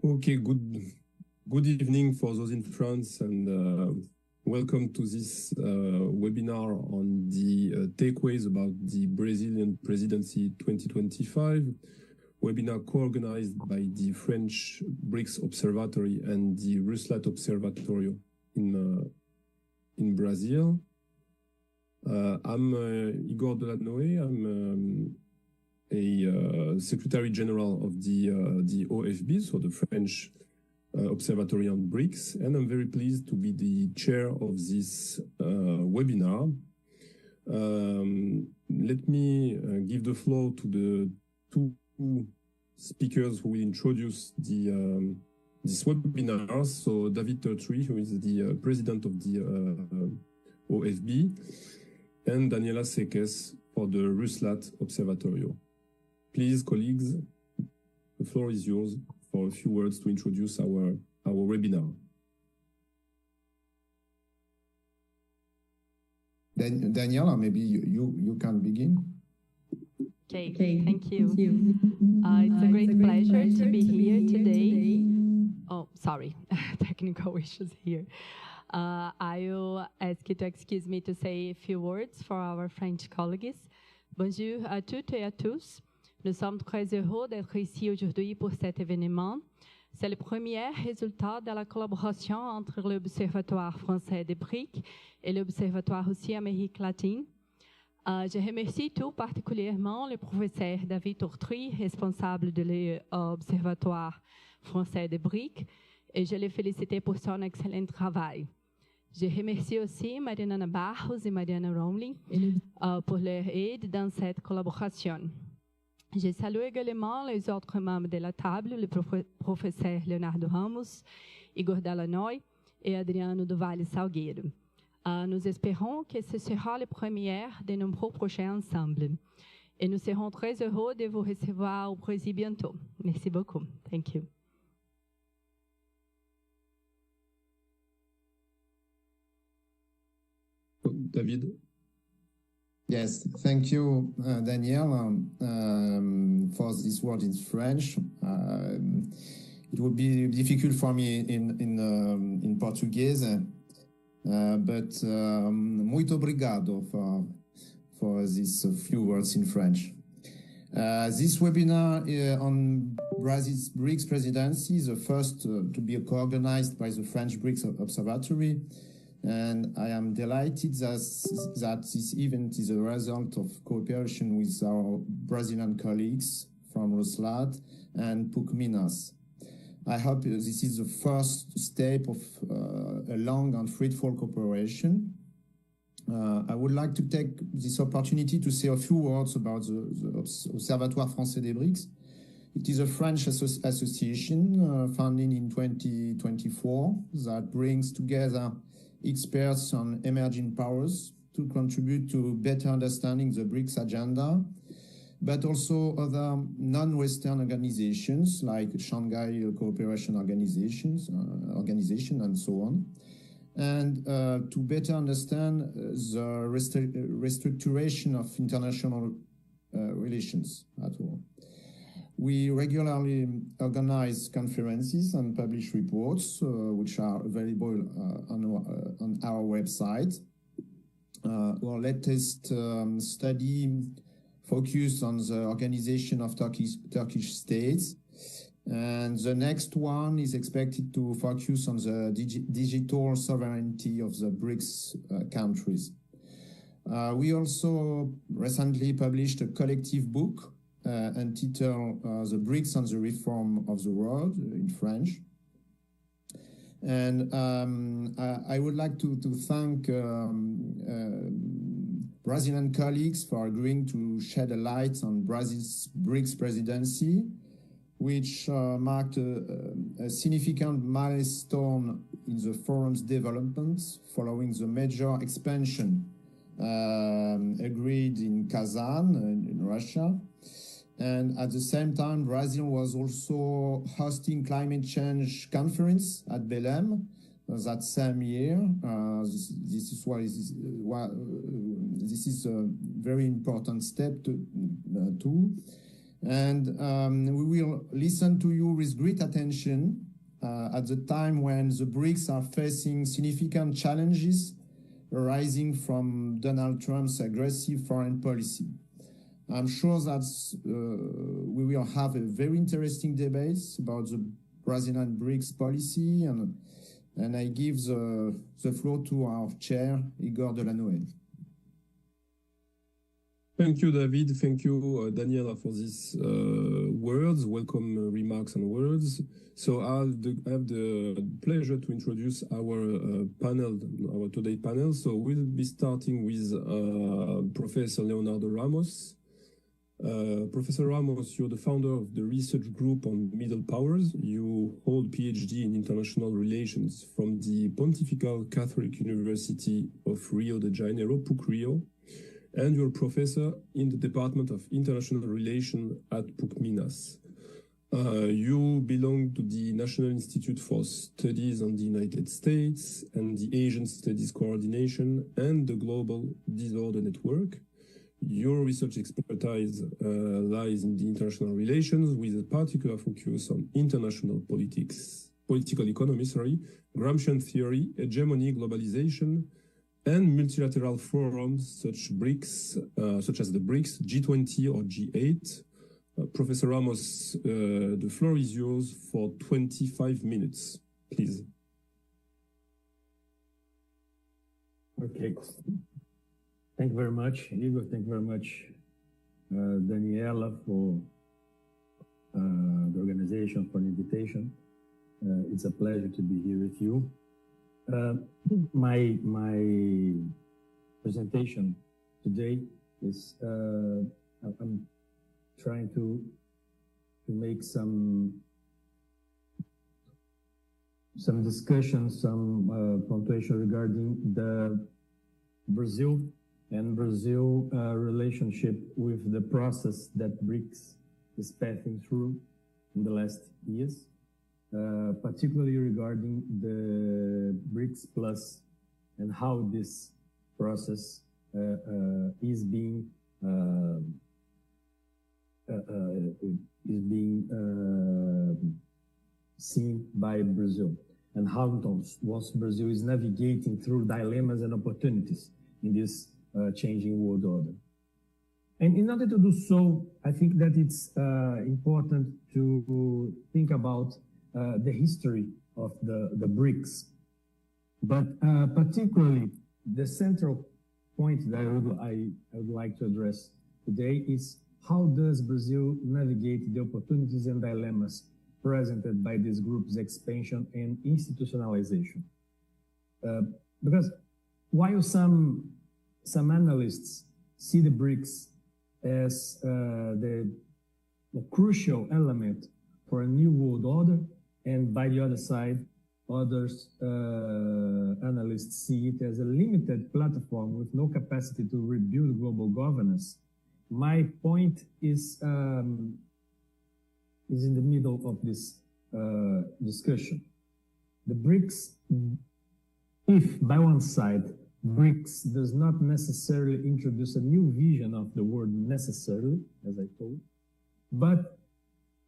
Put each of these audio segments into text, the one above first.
Okay, good evening for those in France, and welcome to this webinar on the takeaways about the Brazilian Presidency 2025, webinar co-organized by the French BRICS Observatoire and the Ruslat Observatório in Brazil. I'm Igor Delanoë. I'm a Secretary General of the OFB, so the French Observatory on BRICS, and I'm very pleased to be the chair of this webinar. Let me give the floor to the two speakers who will introduce this webinar. So David Teurtrie, who is the president of the OFB, and Daniela Seques for the Ruslat Observatório. Please, colleagues, the floor is yours for a few words to introduce our webinar. Daniela, maybe you can begin. Okay, thank you. It's a great pleasure to be here today. Oh, sorry, technical issues here. I will ask you to excuse me to say a few words for our French colleagues. Bonjour à toutes et à tous. Nous sommes très heureux d'être ici aujourd'hui pour cet événement. C'est le premier résultat de la collaboration entre l'Observatoire français des BRICS et l'Observatoire aussi Amérique latine. Je remercie tout particulièrement le professeur David Teurtrie, responsable de l'Observatoire français des BRICS, et je le félicite pour son excellent travail. Je remercie aussi Marinana Barros et Mariana Romling pour leur aide dans cette collaboration. Je salue également les autres membres de la table, le professeur Leonardo Ramos, Igor Delanoë et Adriano do Vale Salgueiro. Nous espérons que ce sera la première de nombreux projets ensemble. Et nous serons très heureux de vous recevoir au Brésil bientôt. Merci beaucoup. Thank you. David. Yes, thank you, Daniel, for this word in French. It would be difficult for me in Portuguese, but muito obrigado for these few words in French. This webinar on Brazil's BRICS Presidency is the first to be co-organized by the French BRICS Observatory. And I am delighted that this event is a result of cooperation with our Brazilian colleagues from Ruslat and Minas. I hope this is the first step of a long and fruitful cooperation. I would like to take this opportunity to say a few words about the Observatoire Français des BRICS. It is a French association founded in 2024 that brings together experts on emerging powers to contribute to better understanding the BRICS agenda, but also other non-Western organizations like Shanghai Cooperation Organization and so on, and to better understand the restructuration of international relations at all. We regularly organize conferences and publish reports, which are available on our website. Our latest study focused on the organization of Turkish states, and the next one is expected to focus on the digital sovereignty of the BRICS countries. We also recently published a collective book entitled The BRICS and the Reform of the World in French. And I would like to thank Brazilian colleagues for agreeing to shed a light on Brazil's BRICS presidency, which marked a significant milestone in the forum's development following the major expansion agreed in Kazan in Russia. And at the same time, Brazil was also hosting climate change conference at Belém that same year. This is a very important step too. And we will listen to you with great attention at the time when the BRICS are facing significant challenges arising from Donald Trump's aggressive foreign policy. I'm sure that we will have a very interesting debate about the Brazilian BRICS policy, and I give the floor to our chair, Igor Delanoë. Thank you, David. Thank you, Daniela, for these words, welcome remarks and words. So I have the pleasure to introduce our panel, our today panel. So we'll be starting with Professor Leonardo Ramos. Professor Ramos, you're the founder of the research group on middle powers. You hold PhD in international relations from the Pontifical Catholic University of Rio de Janeiro, PUC Rio, and you're a professor in the Department of International Relations at PUC Minas. You belong to the National Institute for Studies on the United States and the Asian Studies Coordination and the Global Disorder Network. Your research expertise lies in the international relations with a particular focus on international political economy, Gramscian theory, hegemony, globalization, and multilateral forums such as the BRICS, G20 or G8. Professor Ramos, the floor is yours for 25 minutes, please. Okay. Thank you very much, Igor. Thank you very much, Daniela, for the organization, for the invitation. It's a pleasure to be here with you. My presentation today is I'm trying to make some discussion, some punctuation regarding the Brazil relationship with the process that BRICS is passing through in the last years. Particularly regarding the BRICS Plus and how this process is being seen by Brazil, and how Brazil is navigating through dilemmas and opportunities in this changing world order. And in order to do so, I think that it's important to think about the history of the BRICS, but particularly the central point that I would like to address today is how does Brazil navigate the opportunities and dilemmas presented by this group's expansion and institutionalization? Because while some analysts see the BRICS as the crucial element for a new world order, and by the other side, others analysts see it as a limited platform with no capacity to rebuild global governance. My point is in the middle of this discussion. The BRICS, if by one side, BRICS does not necessarily introduce a new vision of the word necessarily, as I told, but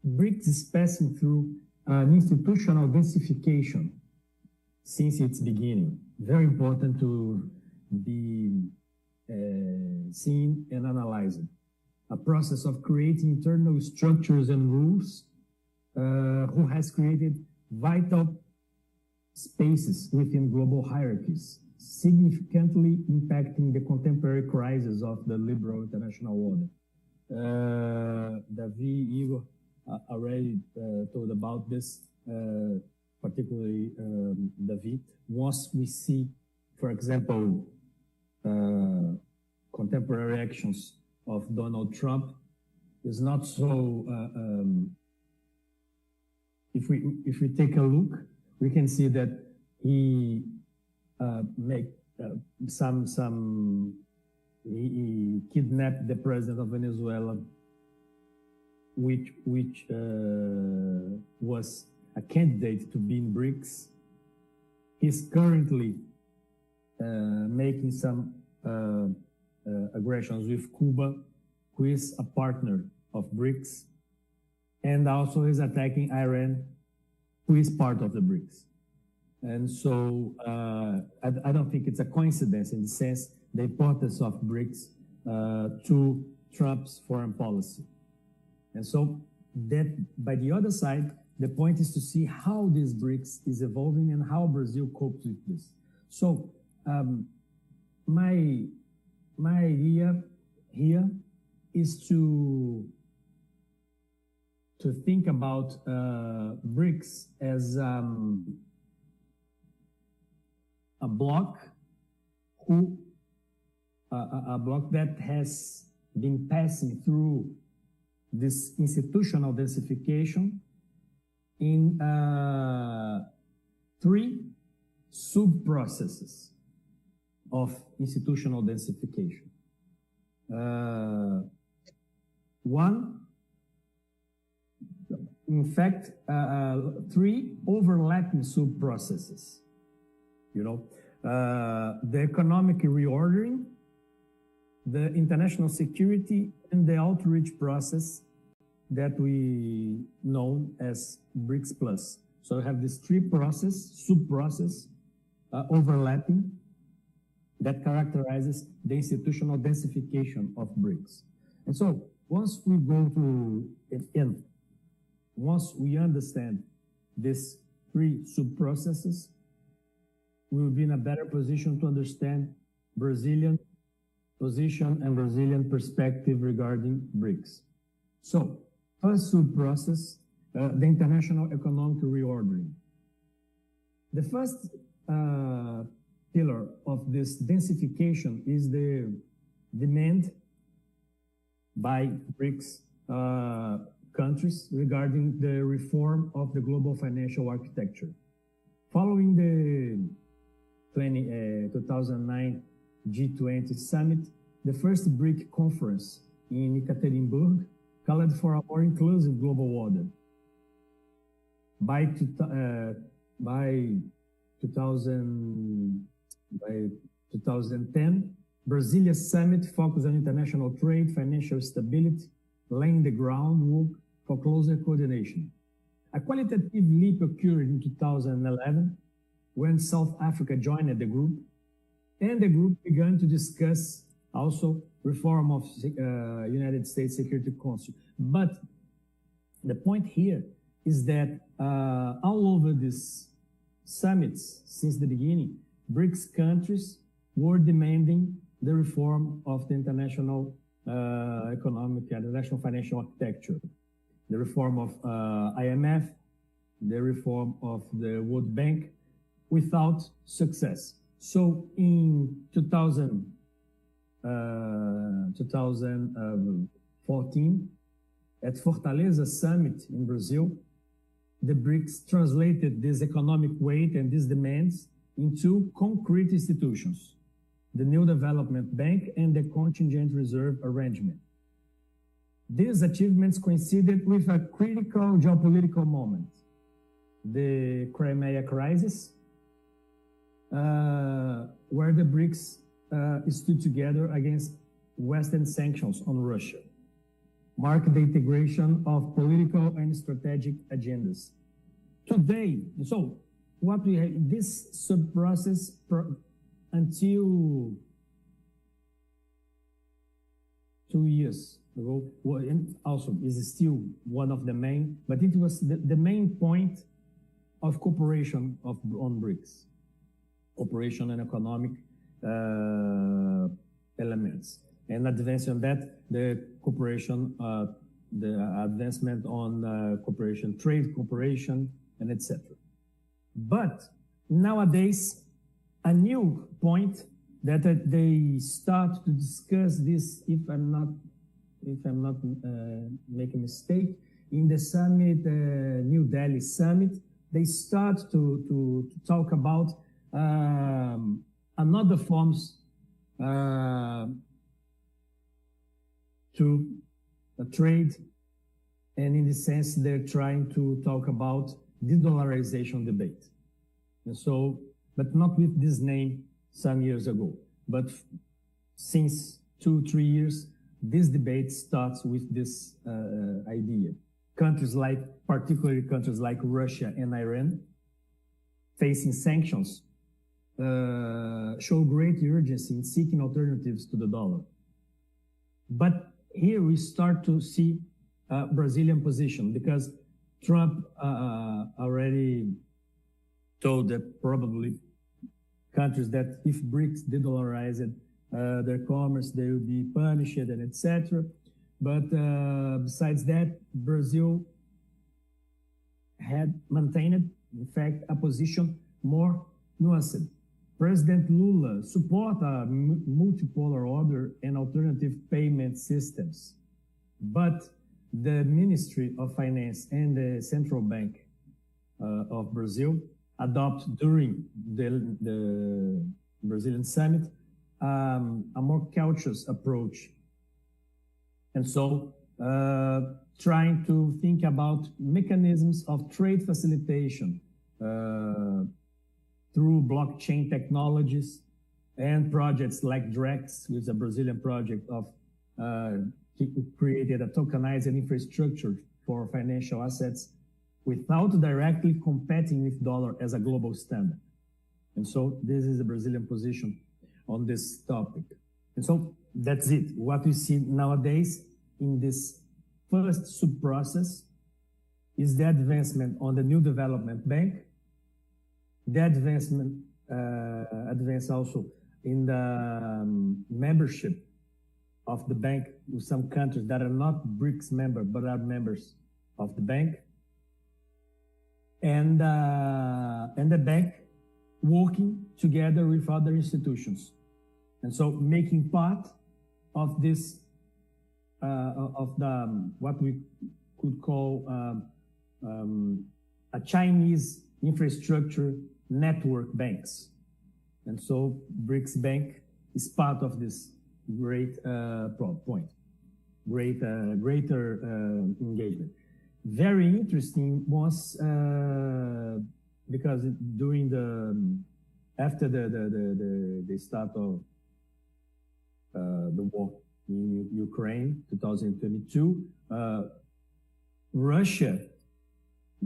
BRICS is passing through an institutional densification since its beginning. Very important to be seen and analyzed. A process of creating internal structures and rules who has created vital spaces within global hierarchies, significantly impacting the contemporary crisis of the liberal international order. David, Igor already told about this, particularly David. Once we see, for example, contemporary actions of Donald Trump, is not so. If we take a look, we can see that he make he kidnapped the president of Venezuela, which was a candidate to be in BRICS. He's currently making some aggressions with Cuba, who is a partner of BRICS, and also is attacking Iran, who is part of the BRICS. And so I don't think it's a coincidence in the sense the importance of BRICS to Trump's foreign policy. And so that by the other side, the point is to see how this BRICS is evolving and how Brazil copes with this. So my idea here is to think about BRICS as a bloc a bloc that has been passing through this institutional densification in 3 sub-processes of institutional densification. One, in fact, 3 overlapping sub-processes. You know, the economic reordering, the international security, and the outreach process that we know as BRICS Plus. So we have these 3 sub-process overlapping that characterizes the institutional densification of BRICS. And so once we go to end, once we understand these 3 sub-processes, we will be in a better position to understand Brazilian position and Brazilian perspective regarding BRICS. So, first sub-process, the international economic reordering. The first pillar of this densification is the demand by BRICS countries regarding the reform of the global financial architecture. Following the 2009 G20 summit, the first BRIC conference in Ekaterinburg called for a more inclusive global order. By 2010, Brazilia's summit focused on international trade, financial stability, laying the groundwork for closer coordination. A qualitative leap occurred in 2011 when South Africa joined the group, and the group began to discuss also reform of United States Security Council. But the point here is that all over these summits since the beginning, BRICS countries were demanding the reform of the international economic and international financial architecture, the reform of IMF, the reform of the World Bank, without success. So in 2014, at Fortaleza Summit in Brazil, the BRICS translated this economic weight and these demands into concrete institutions, the New Development Bank and the Contingent Reserve Arrangement. These achievements coincided with a critical geopolitical moment, the Crimea crisis, where the BRICS stood together against Western sanctions on Russia, marked the integration of political and strategic agendas. Today, so what we have, this sub-process until 2 years ago, and also is still one of the main, but it was the main point of cooperation on BRICS. Operation and economic elements. And advancing on that, the cooperation, the advancement on cooperation, trade cooperation, and etc. But nowadays, a new point that they start to discuss this, if I'm not making a mistake, in the summit, New Delhi summit, they start to talk about another forms to trade, and in the sense they're trying to talk about de-dollarization debate. And so, but not with this name some years ago, but since 2-3 years, this debate starts with this idea. Particularly countries like Russia and Iran, facing sanctions, show great urgency in seeking alternatives to the dollar. But here we start to see a Brazilian position, because Trump already told that probably countries that if BRICS de-dollarized their commerce, they will be punished and etc. But besides that, Brazil had maintained, in fact, a position more nuanced. President Lula support a multipolar order and alternative payment systems, but the Ministry of Finance and the Central Bank of Brazil adopt during the Brazilian summit a more cautious approach. And so trying to think about mechanisms of trade facilitation through blockchain technologies and projects like DREX, which is a Brazilian project of created a tokenized infrastructure for financial assets without directly competing with dollar as a global standard. And so this is the Brazilian position on this topic. And so that's it. What we see nowadays in this first sub-process is the advancement on the new development bank, the advance also in the membership of the bank with some countries that are not BRICS members, but are members of the bank, and the bank working together with other institutions. And so making part of this, of the, what we could call a Chinese infrastructure network banks. And so BRICS Bank is part of this great point, greater engagement. Very interesting was because during after the start of the war in Ukraine, 2022, Russia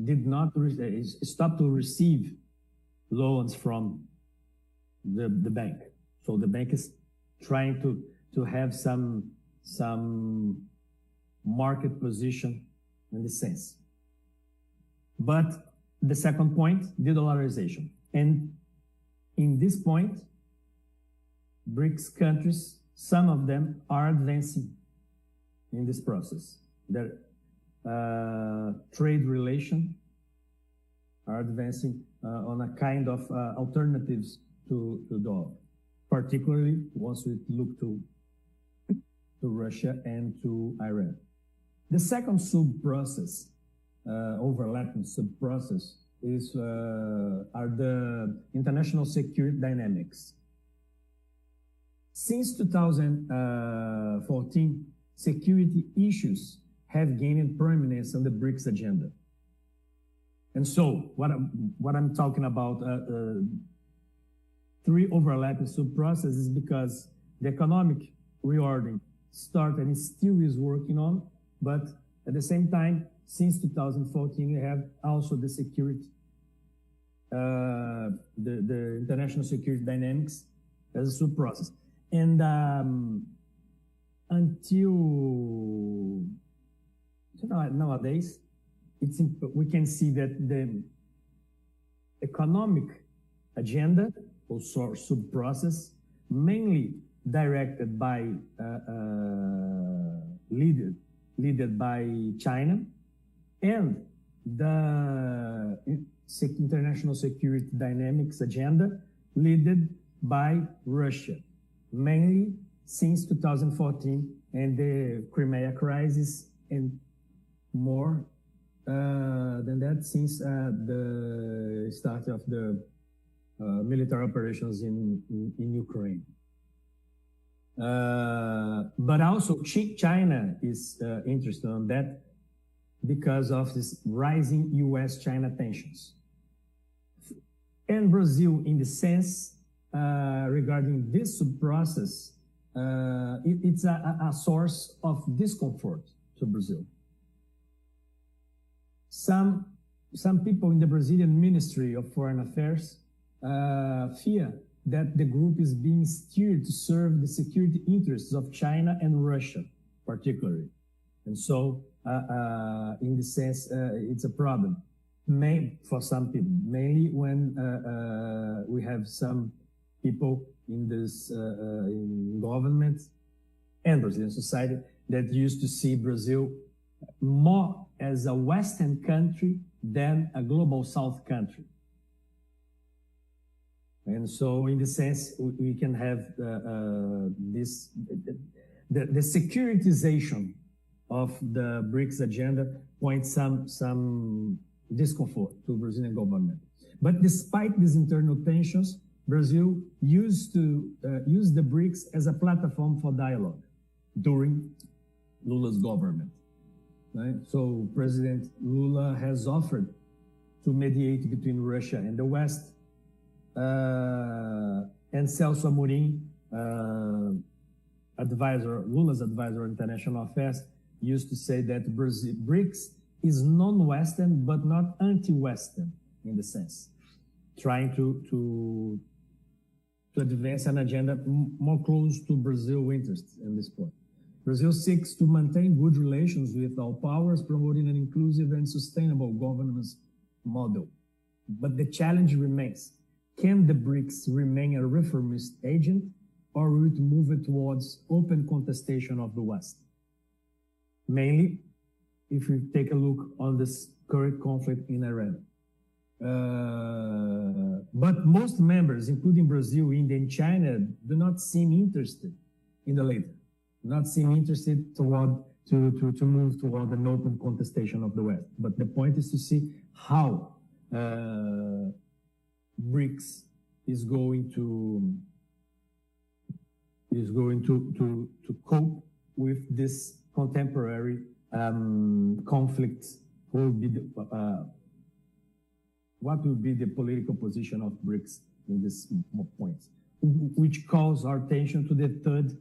did not stop to receive loans from the bank. So the bank is trying to have some market position in this sense. But the second point, de-dollarization. And in this point, BRICS countries, some of them are advancing in this process. Their trade relation are advancing on a kind of alternatives to dollar, particularly once we look to Russia and to Iran. The second sub-process, overlapping sub-process, are the international security dynamics. Since 2014, security issues have gained prominence on the BRICS agenda. And so what I'm talking about, three overlapping sub-processes, because the economic reordering started and still is working on, but at the same time, since 2014, we have also the security, the international security dynamics as a sub-process. And until nowadays, we can see that the economic agenda, also sub-process, mainly directed by, led by China, and the international security dynamics agenda led by Russia, mainly since 2014 and the Crimea crisis, and more than that since the start of the military operations in Ukraine. But also China is interested in that because of this rising US-China tensions. And Brazil, in the sense, regarding this sub-process, it's a source of discomfort to Brazil. Some people in the Brazilian Ministry of Foreign Affairs fear that the group is being steered to serve the security interests of China and Russia, particularly. And so, in this sense, it's a problem for some people, mainly when we have some people in this in government and Brazilian society that used to see Brazil more as a Western country than a global South country. And so, in the sense, we can have the securitization of the BRICS agenda points some discomfort to Brazilian government. But despite these internal tensions, Brazil used to use the BRICS as a platform for dialogue during Lula's government. Right? So President Lula has offered to mediate between Russia and the West. And Celso Amorim, Lula's advisor on international affairs, used to say that BRICS is non-Western but not anti-Western in the sense, trying to advance an agenda more close to Brazil's interests in this point. Brazil seeks to maintain good relations with all powers, promoting an inclusive and sustainable governance model. But the challenge remains. Can the BRICS remain a reformist agent, or will it move it towards open contestation of the West? Mainly, if we take a look on this current conflict in Iran. But most members, including Brazil, India, and China, do not seem interested in the latter, not seem interested to move toward an open contestation of the West. But the point is to see how BRICS is going to cope with this contemporary conflict. What will be the political position of BRICS in this point, which calls our attention to the third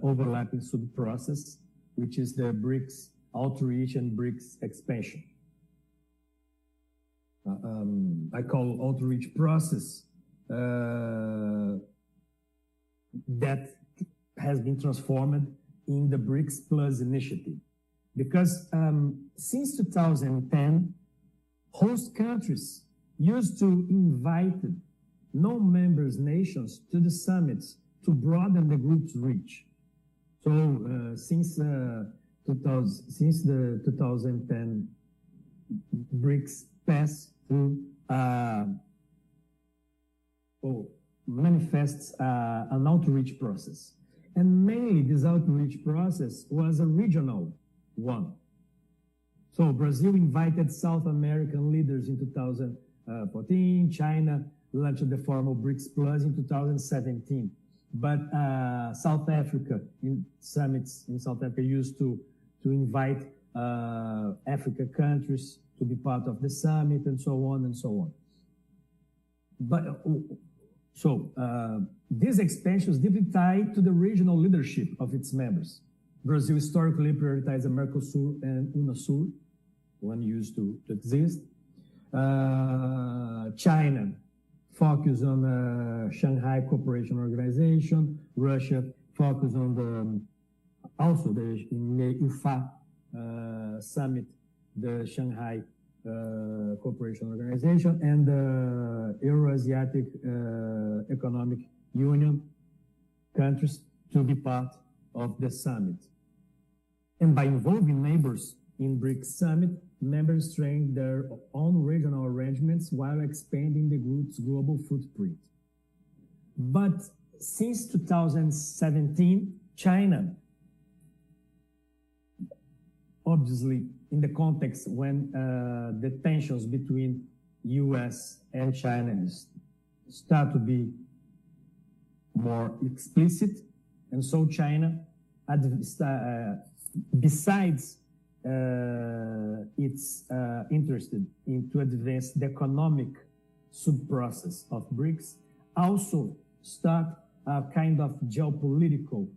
overlapping sub-process, which is the BRICS outreach and BRICS expansion. I call outreach process that has been transformed in the BRICS Plus initiative. Because since 2010, host countries used to invite non-member nations to the summits to broaden the group's reach. So since the 2010 BRICS passed through manifests an outreach process. And mainly this outreach process was a regional one. So Brazil invited South American leaders in 2014, China launched the formal BRICS Plus in 2017. But South Africa, in summits in South Africa, used to invite African countries to be part of the summit, and so on and so on. But this expansion is deeply tied to the regional leadership of its members. Brazil historically prioritized the Mercosur and UNASUR, one used to exist. China focused on the Shanghai Cooperation Organization. Russia focused on the UFA summit, the Shanghai Cooperation Organization, and the Euro-Asiatic Economic Union countries to be part of the summit. And by involving neighbors in BRICS summit, members strengthen their own regional arrangements while expanding the group's global footprint. But since 2017, China, obviously in the context when the tensions between US and China start to be more explicit, and so China, besides it's interested in to advance the economic sub-process of BRICS, also start a kind of geopolitical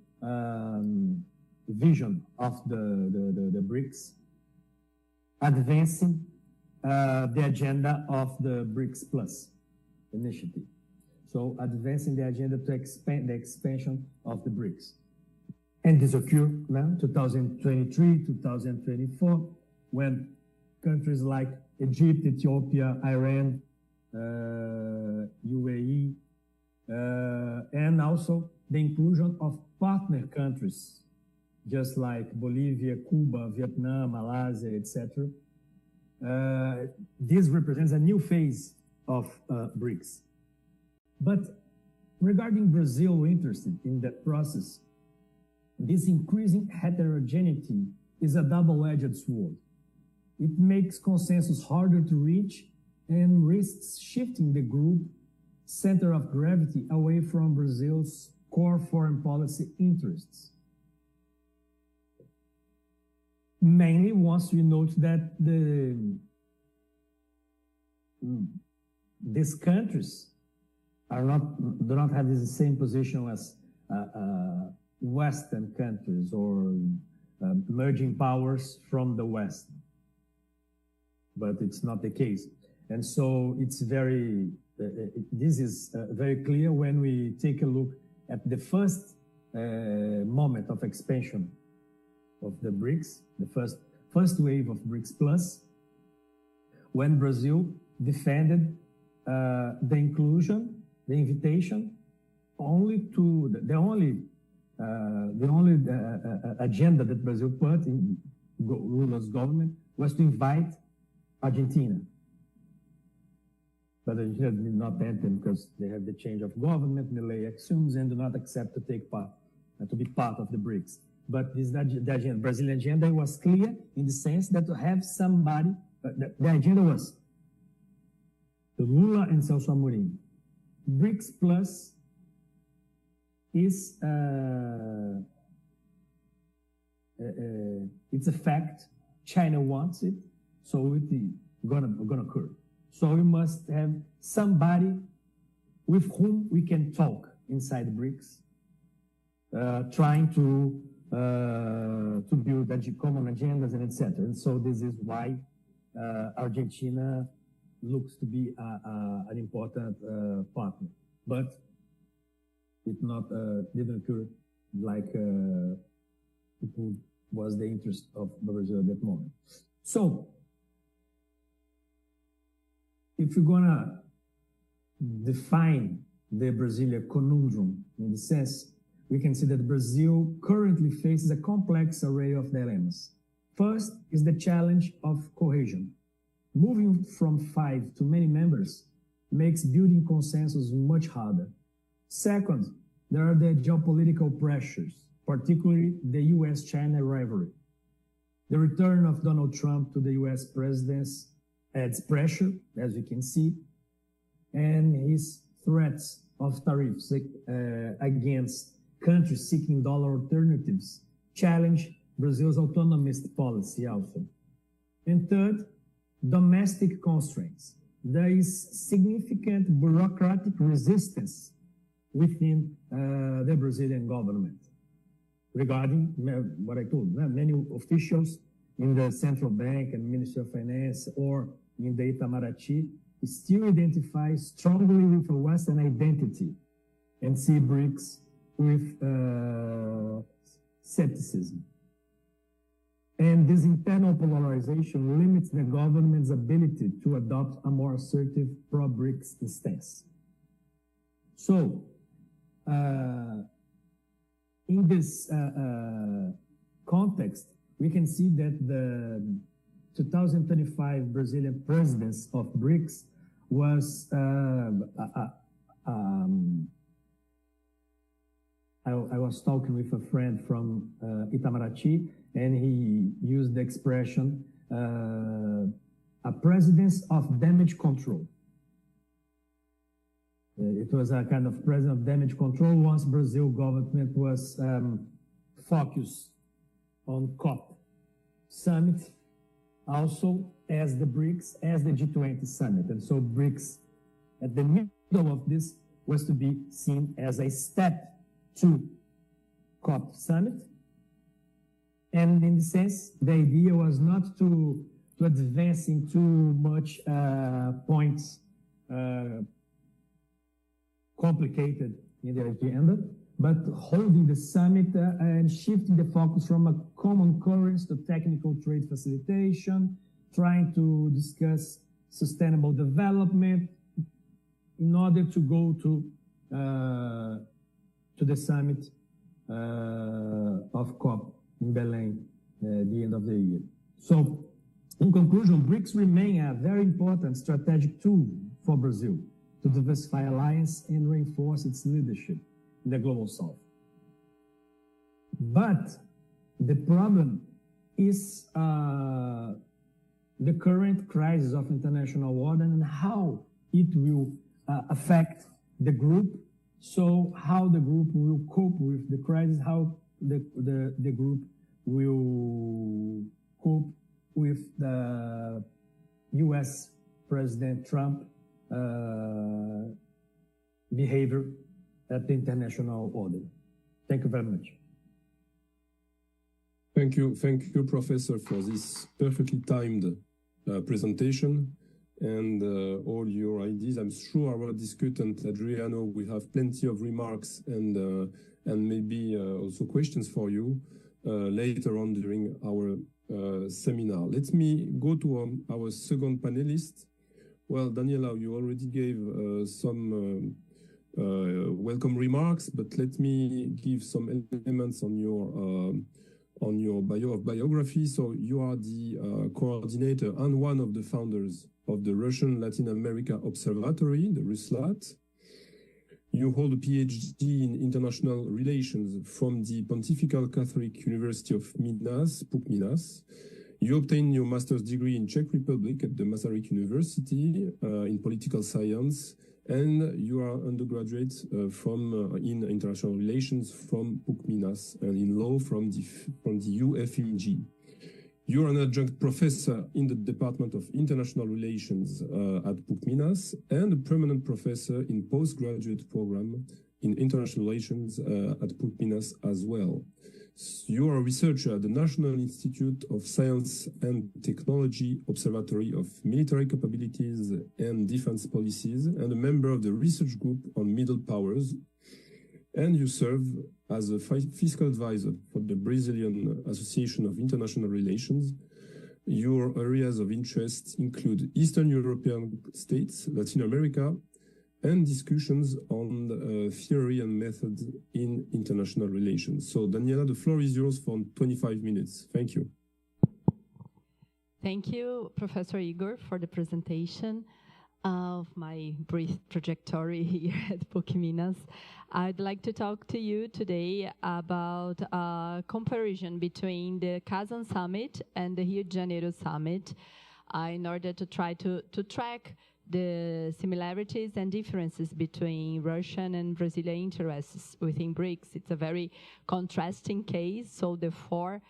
vision of the BRICS, advancing the agenda of the BRICS Plus initiative. So advancing the agenda to expand the expansion of the BRICS. And this occurred now, 2023, 2024, when countries like Egypt, Ethiopia, Iran, UAE, and also the inclusion of partner countries, just like Bolivia, Cuba, Vietnam, Malaysia, etc. This represents a new phase of BRICS. But regarding Brazil interested in that process, this increasing heterogeneity is a double-edged sword. It makes consensus harder to reach and risks shifting the group center of gravity away from Brazil's core foreign policy interests. Mainly once we note that these countries do not have the same position as Western countries or emerging powers from the West. But it's not the case. And so it's very, this is very clear when we take a look at the first moment of expansion of the BRICS, the first wave of BRICS Plus, when Brazil defended the inclusion, the invitation, only to the only agenda that Brazil put in Lula's government was to invite Argentina. But Argentina did not enter because they have the change of government, Milei assumes, and do not accept to take part, to be part of the BRICS. But this the agenda, Brazilian agenda was clear in the sense that to have somebody, the agenda was Lula and Celso Amorim. BRICS Plus is it's a fact. China wants it, so it's gonna occur. So we must have somebody with whom we can talk inside BRICS, trying to build common agendas and etc. And so this is why Argentina looks to be an important partner, but it didn't occur like it was the interest of Brazil at that moment. So if you're gonna define the Brazilian conundrum in the sense, we can see that Brazil currently faces a complex array of dilemmas. First is the challenge of cohesion. Moving from 5 to many members makes building consensus much harder. Second, there are the geopolitical pressures, particularly the US-China rivalry. The return of Donald Trump to the US presidency adds pressure, as we can see, and his threats of tariffs against countries seeking dollar alternatives challenge Brazil's autonomist policy also. And third, domestic constraints. There is significant bureaucratic resistance within the Brazilian government regarding what I told you. Many officials in the central bank and Ministry of Finance or in the Itamaraty still identify strongly with a Western identity and see BRICS with skepticism. And this internal polarization limits the government's ability to adopt a more assertive pro-BRICS stance. So, in this context, we can see that the 2025 Brazilian presidents of BRICS was I was talking with a friend from Itamaraty, and he used the expression a presidents of damage control. It was a kind of president of damage control once Brazil government was focused on COP summit, also as the BRICS, as the G20 summit. And so BRICS, at the middle of this, was to be seen as a step to COP summit. And in the sense, the idea was not to advance in too much points complicated in the agenda, but holding the summit and shifting the focus from a common currency to technical trade facilitation, trying to discuss sustainable development in order to go to the summit of COP in Belém at the end of the year. So, in conclusion, BRICS remain a very important strategic tool for Brazil to diversify alliance and reinforce its leadership in the global south. But the problem is the current crisis of international order and how it will affect the group. So how the group will cope with the crisis, how the group will cope with the US President Trump behavior at the international order. Thank you very much. Thank you, Professor, for this perfectly timed presentation and all your ideas. I'm sure our discutant Adriano will have plenty of remarks and maybe also questions for you later on during our seminar. Let me go to our second panelist. Well, Daniela, you already gave some welcome remarks, but let me give some elements on your biography. So you are the coordinator and one of the founders of the Russian Latin America Observatoire, the Ruslat. You hold a PhD in international relations from the Pontifical Catholic University of Minas, Minas. You obtained your master's degree in Czech Republic at the Masaryk University in political science, and you are undergraduate in international relations from Minas and in law from the UFMG. You are an adjunct professor in the Department of International Relations at Minas and a permanent professor in postgraduate program in international relations at Minas as well. You are a researcher at the National Institute of Science and Technology Observatory of Military Capabilities and Defense Policies and a member of the research group on middle powers. And you serve as a fiscal advisor for the Brazilian Association of International Relations. Your areas of interest include Eastern European states, Latin America, and discussions on theory and method in international relations. So, Daniela, the floor is yours for 25 minutes. Thank you. Thank you, Professor Igor, for the presentation of my brief trajectory here at PUC Minas. I'd like to talk to you today about a comparison between the Kazan Summit and the Rio de Janeiro Summit in order to try to track the similarities and differences between Russian and Brazilian interests within BRICS. It's a very contrasting case, so therefore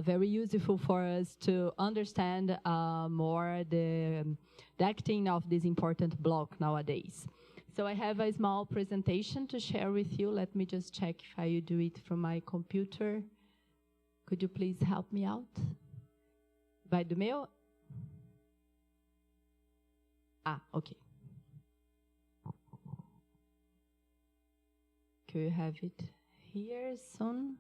very useful for us to understand more the acting of this important bloc nowadays. So I have a small presentation to share with you. Let me just check if I do it from my computer. Could you please help me out? Vai do meu? Ah, okay. Could you have it here soon?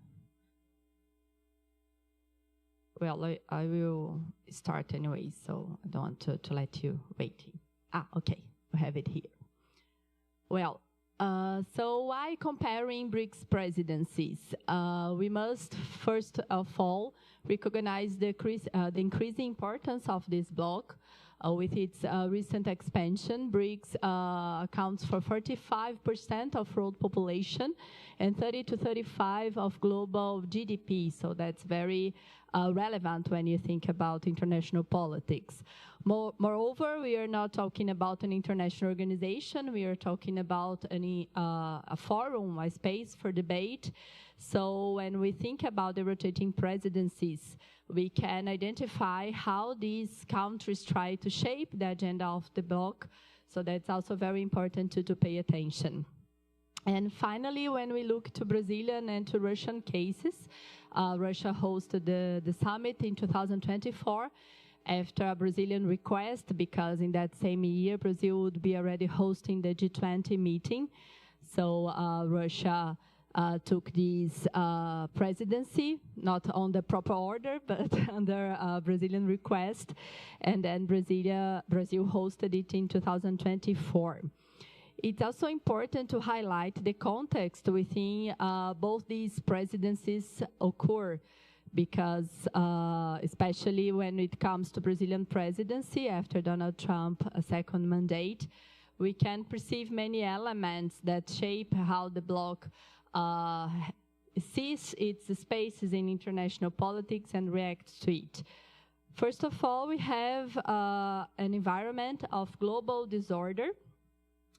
Well, I will start anyway, so I don't want to let you waiting. Ah, okay, we have it here. Well, so why comparing BRICS presidencies? We must first of all recognize the increasing importance of this bloc. With its recent expansion, BRICS accounts for 45% of world population and 30 to 35% of global GDP. So that's very relevant when you think about international politics. Moreover, we are not talking about an international organization. We are talking about a forum, a space for debate. So when we think about the rotating presidencies, we can identify how these countries try to shape the agenda of the bloc. So that's also very important to pay attention. And finally, when we look to Brazilian and to Russian cases, Russia hosted the summit in 2024 after a Brazilian request, because in that same year, Brazil would be already hosting the G20 meeting. So Russia took this presidency, not on the proper order, but under a Brazilian request. And then Brazil hosted it in 2024. It's also important to highlight the context within both these presidencies occur, because especially when it comes to Brazilian presidency after Donald Trump a second mandate, we can perceive many elements that shape how the bloc sees its spaces in international politics and reacts to it. First of all, we have an environment of global disorder,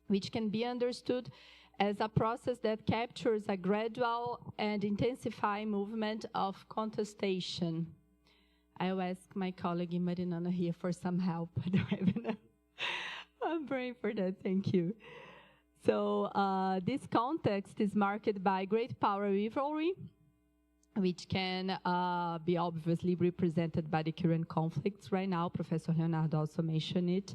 which can be understood as a process that captures a gradual and intensifying movement of contestation. I'll ask my colleague Marinana here for some help. I don't have enough. I'm praying for that, thank you. So this context is marked by great power rivalry, which can be obviously represented by the current conflicts right now. Professor Leonardo also mentioned it.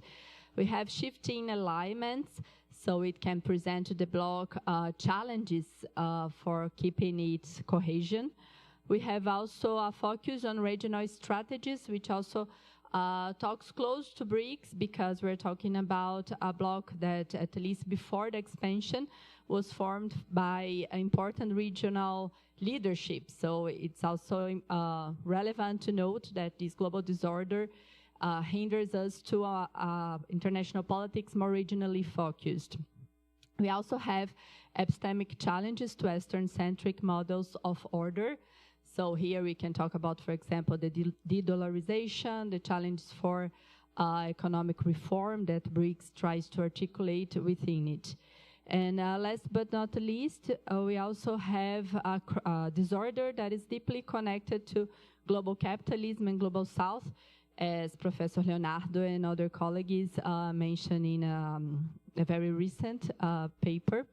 We have shifting alignments, so it can present to the bloc challenges for keeping its cohesion. We have also a focus on regional strategies, which also talks close to BRICS, because we're talking about a bloc that, at least before the expansion, was formed by important regional leadership. So it's also relevant to note that this global disorder hinders us to international politics more regionally focused. We also have epistemic challenges to Western-centric models of order. So here we can talk about, for example, the de-dollarization, the challenges for economic reform that BRICS tries to articulate within it. And last but not least, we also have a disorder that is deeply connected to global capitalism and global South, as Professor Leonardo and other colleagues mentioned in a very recent paper.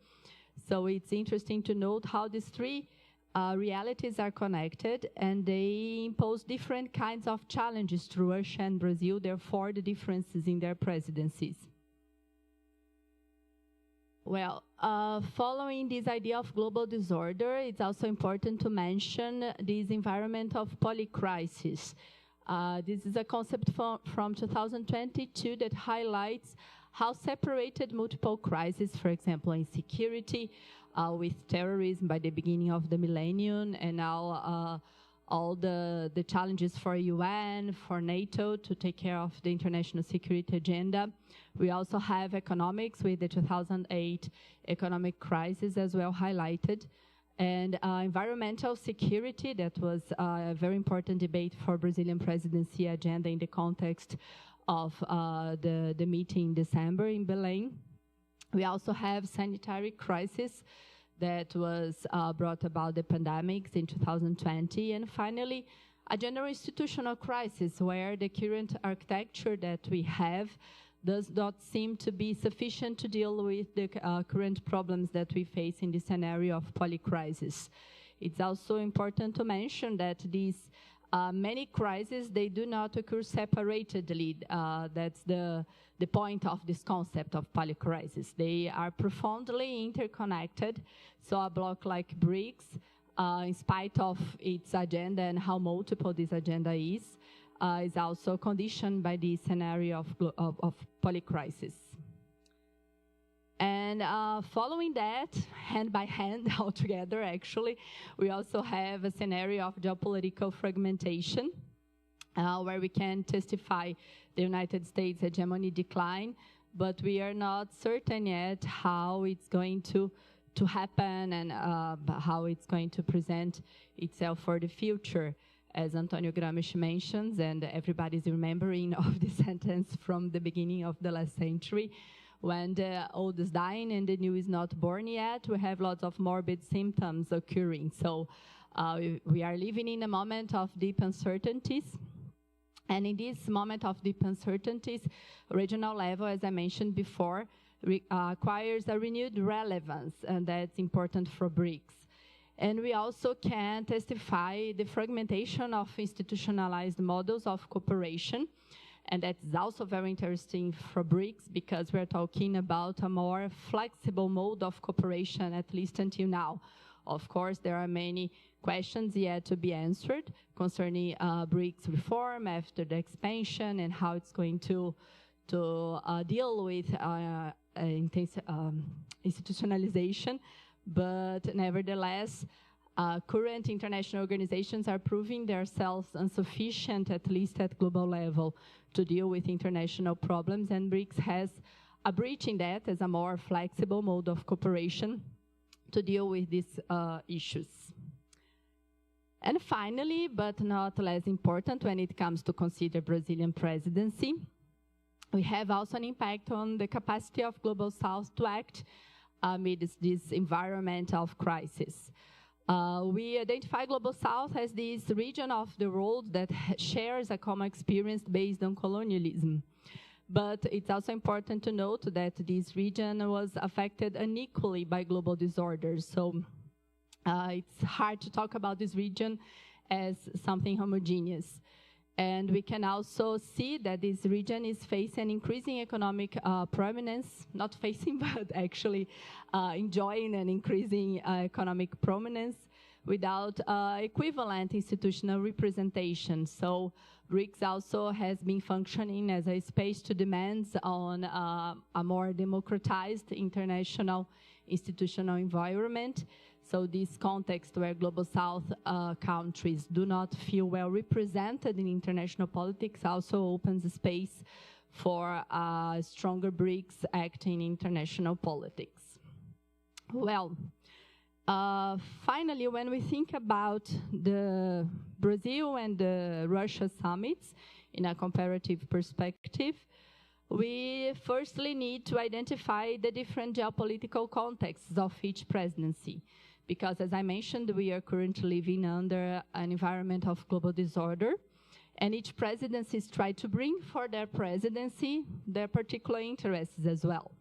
So it's interesting to note how these three realities are connected, and they impose different kinds of challenges to Russia and Brazil, therefore the differences in their presidencies. Well, following this idea of global disorder, it's also important to mention this environment of polycrisis. This is a concept from 2022 that highlights how separated multiple crises, for example, insecurity, with terrorism by the beginning of the millennium, and now all the challenges for UN, for NATO to take care of the international security agenda. We also have economics with the 2008 economic crisis as well highlighted. And environmental security, that was a very important debate for Brazilian presidency agenda in the context of the meeting in December in Belém. We also have sanitary crisis that was brought about the pandemics in 2020. And finally, a general institutional crisis where the current architecture that we have does not seem to be sufficient to deal with the current problems that we face in the scenario of polycrisis. It's also important to mention that these many crises, they do not occur separately. That's the point of this concept of polycrisis. They are profoundly interconnected. So a bloc like BRICS, in spite of its agenda and how multiple this agenda is also conditioned by the scenario of polycrisis. And following that, hand by hand, all together actually, we also have a scenario of geopolitical fragmentation, where we can testify the United States hegemony decline, but we are not certain yet how it's going to happen and how it's going to present itself for the future. As Antonio Gramsci mentions, and everybody's remembering of the sentence from the beginning of the last century, when the old is dying and the new is not born yet, we have lots of morbid symptoms occurring. So we are living in a moment of deep uncertainties. And in this moment of deep uncertainties, regional level, as I mentioned before, acquires a renewed relevance, and that's important for BRICS. And we also can testify the fragmentation of institutionalized models of cooperation, and that's also very interesting for BRICS because we're talking about a more flexible mode of cooperation, at least until now. Of course, there are many questions yet to be answered concerning BRICS reform after the expansion and how it's going to deal with institutionalization. But nevertheless, current international organizations are proving themselves insufficient, at least at global level, to deal with international problems, and BRICS has a breach in that as a more flexible mode of cooperation to deal with these issues. And finally, but not less important when it comes to consider Brazilian presidency, we have also an impact on the capacity of Global South to act amidst this environment of crisis. We identify Global South as this region of the world that shares a common experience based on colonialism. But it's also important to note that this region was affected unequally by global disorders. So it's hard to talk about this region as something homogeneous. And we can also see that this region is facing increasing economic prominence, not facing, but actually enjoying an increasing economic prominence without equivalent institutional representation. So BRICS also has been functioning as a space to demands on a more democratized international institutional environment. So this context where Global South countries do not feel well represented in international politics also opens a space for stronger BRICS acting in international politics. Well, finally, when we think about the Brazil and the Russia summits in a comparative perspective, we firstly need to identify the different geopolitical contexts of each presidency. Because as I mentioned, we are currently living under an environment of global disorder, and each presidency is trying to bring for their presidency their particular interests as well.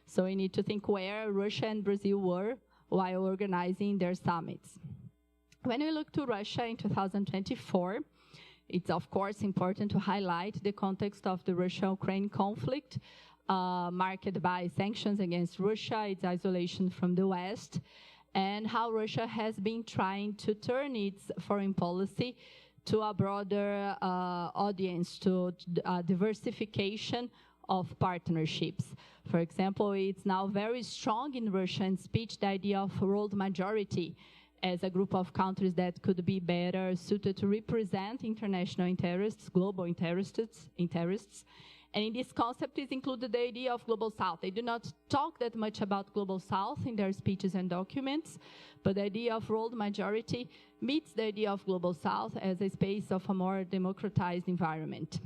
So we need to think where Russia and Brazil were while organizing their summits. When we look to Russia in 2024, it's of course important to highlight the context of the Russia-Ukraine conflict, marked by sanctions against Russia, its isolation from the West, and how Russia has been trying to turn its foreign policy to a broader audience, to diversification of partnerships. For example, it's now very strong in Russian speech, the idea of world majority as a group of countries that could be better suited to represent international interests, global interests. And in this concept is included the idea of Global South. They do not talk that much about Global South in their speeches and documents, but the idea of world majority meets the idea of Global South as a space of a more democratized environment.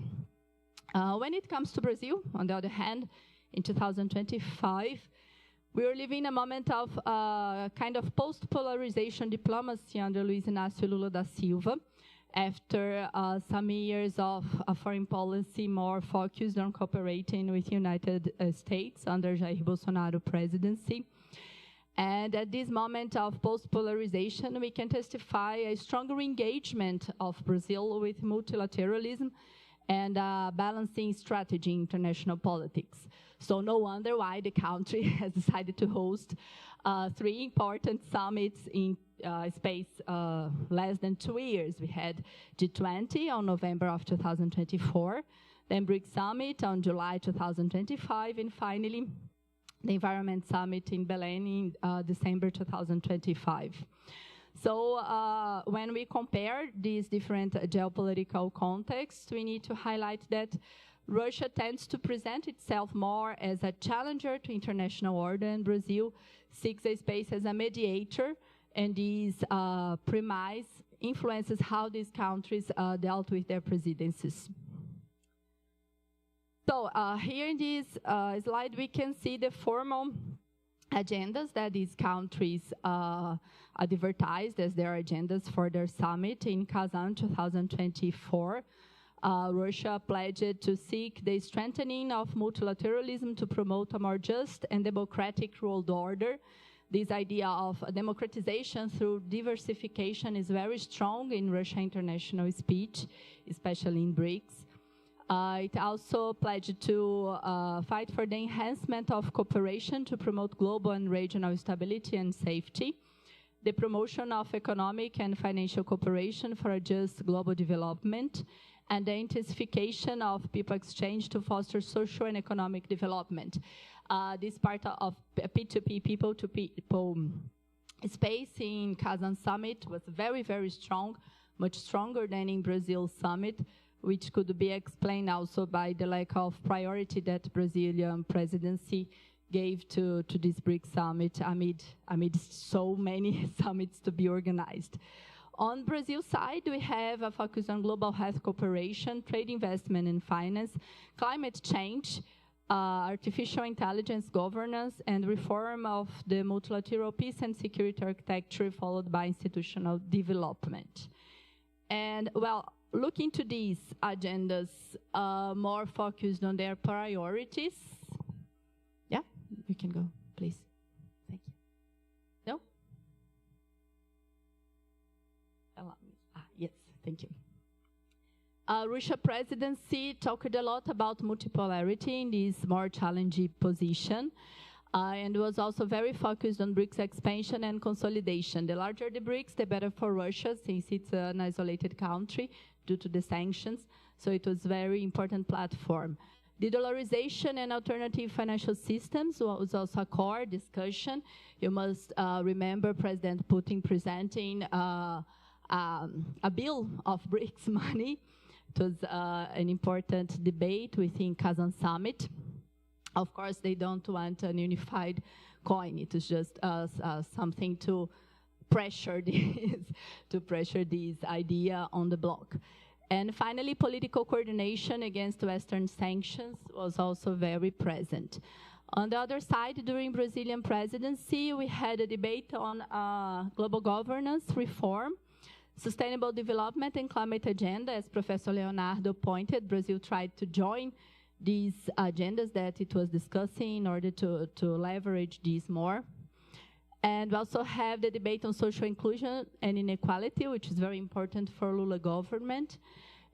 When it comes to Brazil, on the other hand, in 2025, we are living a moment of kind of post-polarization diplomacy under Luiz Inácio Lula da Silva, after some years of foreign policy more focused on cooperating with the United States under Jair Bolsonaro presidency. And at this moment of post-polarization, we can testify a stronger engagement of Brazil with multilateralism and balancing strategy in international politics. So no wonder why the country has decided to host 3 important summits in space less than 2 years. We had G20 on November of 2024, then BRICS Summit on July 2025, and finally the Environment Summit in Belém in December 2025. So when we compare these different geopolitical contexts, we need to highlight that Russia tends to present itself more as a challenger to international order, and Brazil seeks a space as a mediator, and this premise influences how these countries dealt with their presidencies. So here in this slide, we can see the formal agendas that these countries advertised as their agendas for their summit in Kazan 2024. Russia pledged to seek the strengthening of multilateralism to promote a more just and democratic world order. This idea of democratization through diversification is very strong in Russian international speech, especially in BRICS. It also pledged to fight for the enhancement of cooperation to promote global and regional stability and safety, the promotion of economic and financial cooperation for a just global development, and the intensification of people exchange to foster social and economic development. This part of P2P, people-to-people space in Kazan summit was very, very strong, much stronger than in Brazil summit, which could be explained also by the lack of priority that Brazilian presidency gave to this BRICS summit amid so many summits to be organized. On Brazil side, we have a focus on global health cooperation, trade investment and finance, climate change, artificial intelligence governance, and reform of the multilateral peace and security architecture, followed by institutional development. And well, looking to these agendas, more focused on their priorities. Yeah, you can go, please. Thank you. No? Yes, thank you. Russia presidency talked a lot about multipolarity in this more challenging position, and was also very focused on BRICS expansion and consolidation. The larger the BRICS, the better for Russia, since it's an isolated country due to the sanctions, so it was a very important platform. De-dollarization and alternative financial systems was also a core discussion. You must remember President Putin presenting a bill of BRICS money. It was an important debate within Kazan summit. Of course, they don't want an unified coin. It is just something to pressure this idea on the bloc. And finally, political coordination against Western sanctions was also very present. On the other side, during Brazilian presidency, we had a debate on global governance reform, sustainable development and climate agenda. As Professor Leonardo pointed, Brazil tried to join these agendas that it was discussing in order to leverage these more. And we also have the debate on social inclusion and inequality, which is very important for Lula government.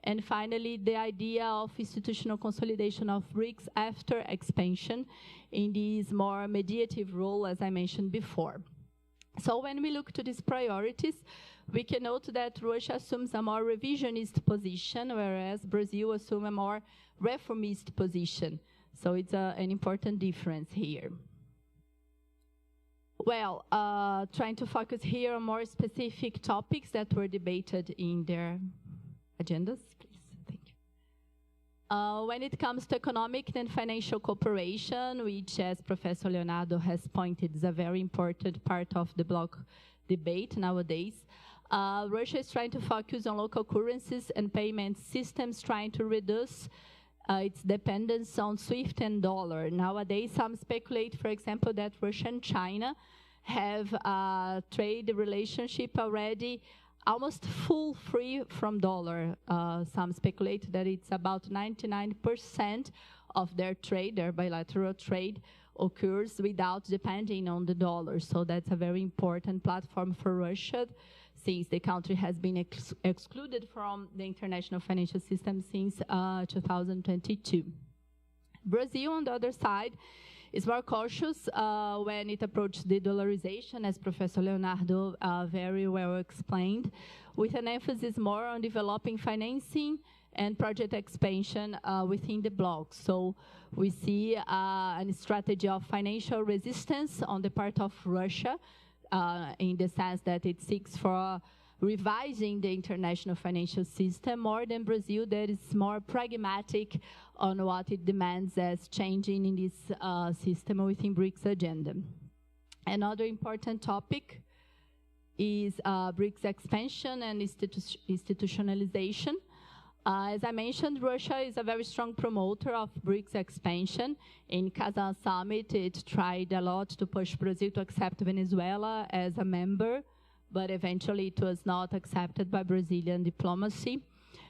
And finally, the idea of institutional consolidation of BRICS after expansion in this more mediative role, as I mentioned before. So when we look to these priorities, we can note that Russia assumes a more revisionist position, whereas Brazil assumes a more reformist position. So it's an important difference here. Well, trying to focus here on more specific topics that were debated in their agendas, please. Thank you. When it comes to economic and financial cooperation, which, as Professor Leonardo has pointed, is a very important part of the bloc debate nowadays, Russia is trying to focus on local currencies and payment systems, trying to reduce its dependence on SWIFT and dollar. Nowadays, some speculate, for example, that Russia and China have a trade relationship already almost full free from dollar. Some speculate that it's about 99% of their trade, their bilateral trade, occurs without depending on the dollar. So that's a very important platform for Russia, since the country has been excluded from the international financial system since 2022. Brazil, on the other side, is more cautious when it approaches de-dollarization, as Professor Leonardo very well explained, with an emphasis more on developing financing and project expansion within the bloc. So we see a strategy of financial resistance on the part of Russia, in the sense that it seeks for revising the international financial system, more than Brazil, that is more pragmatic on what it demands as changing in this system within BRICS agenda. Another important topic is BRICS expansion and institutionalization. As I mentioned, Russia is a very strong promoter of BRICS expansion. In Kazan summit, it tried a lot to push Brazil to accept Venezuela as a member, but eventually it was not accepted by Brazilian diplomacy.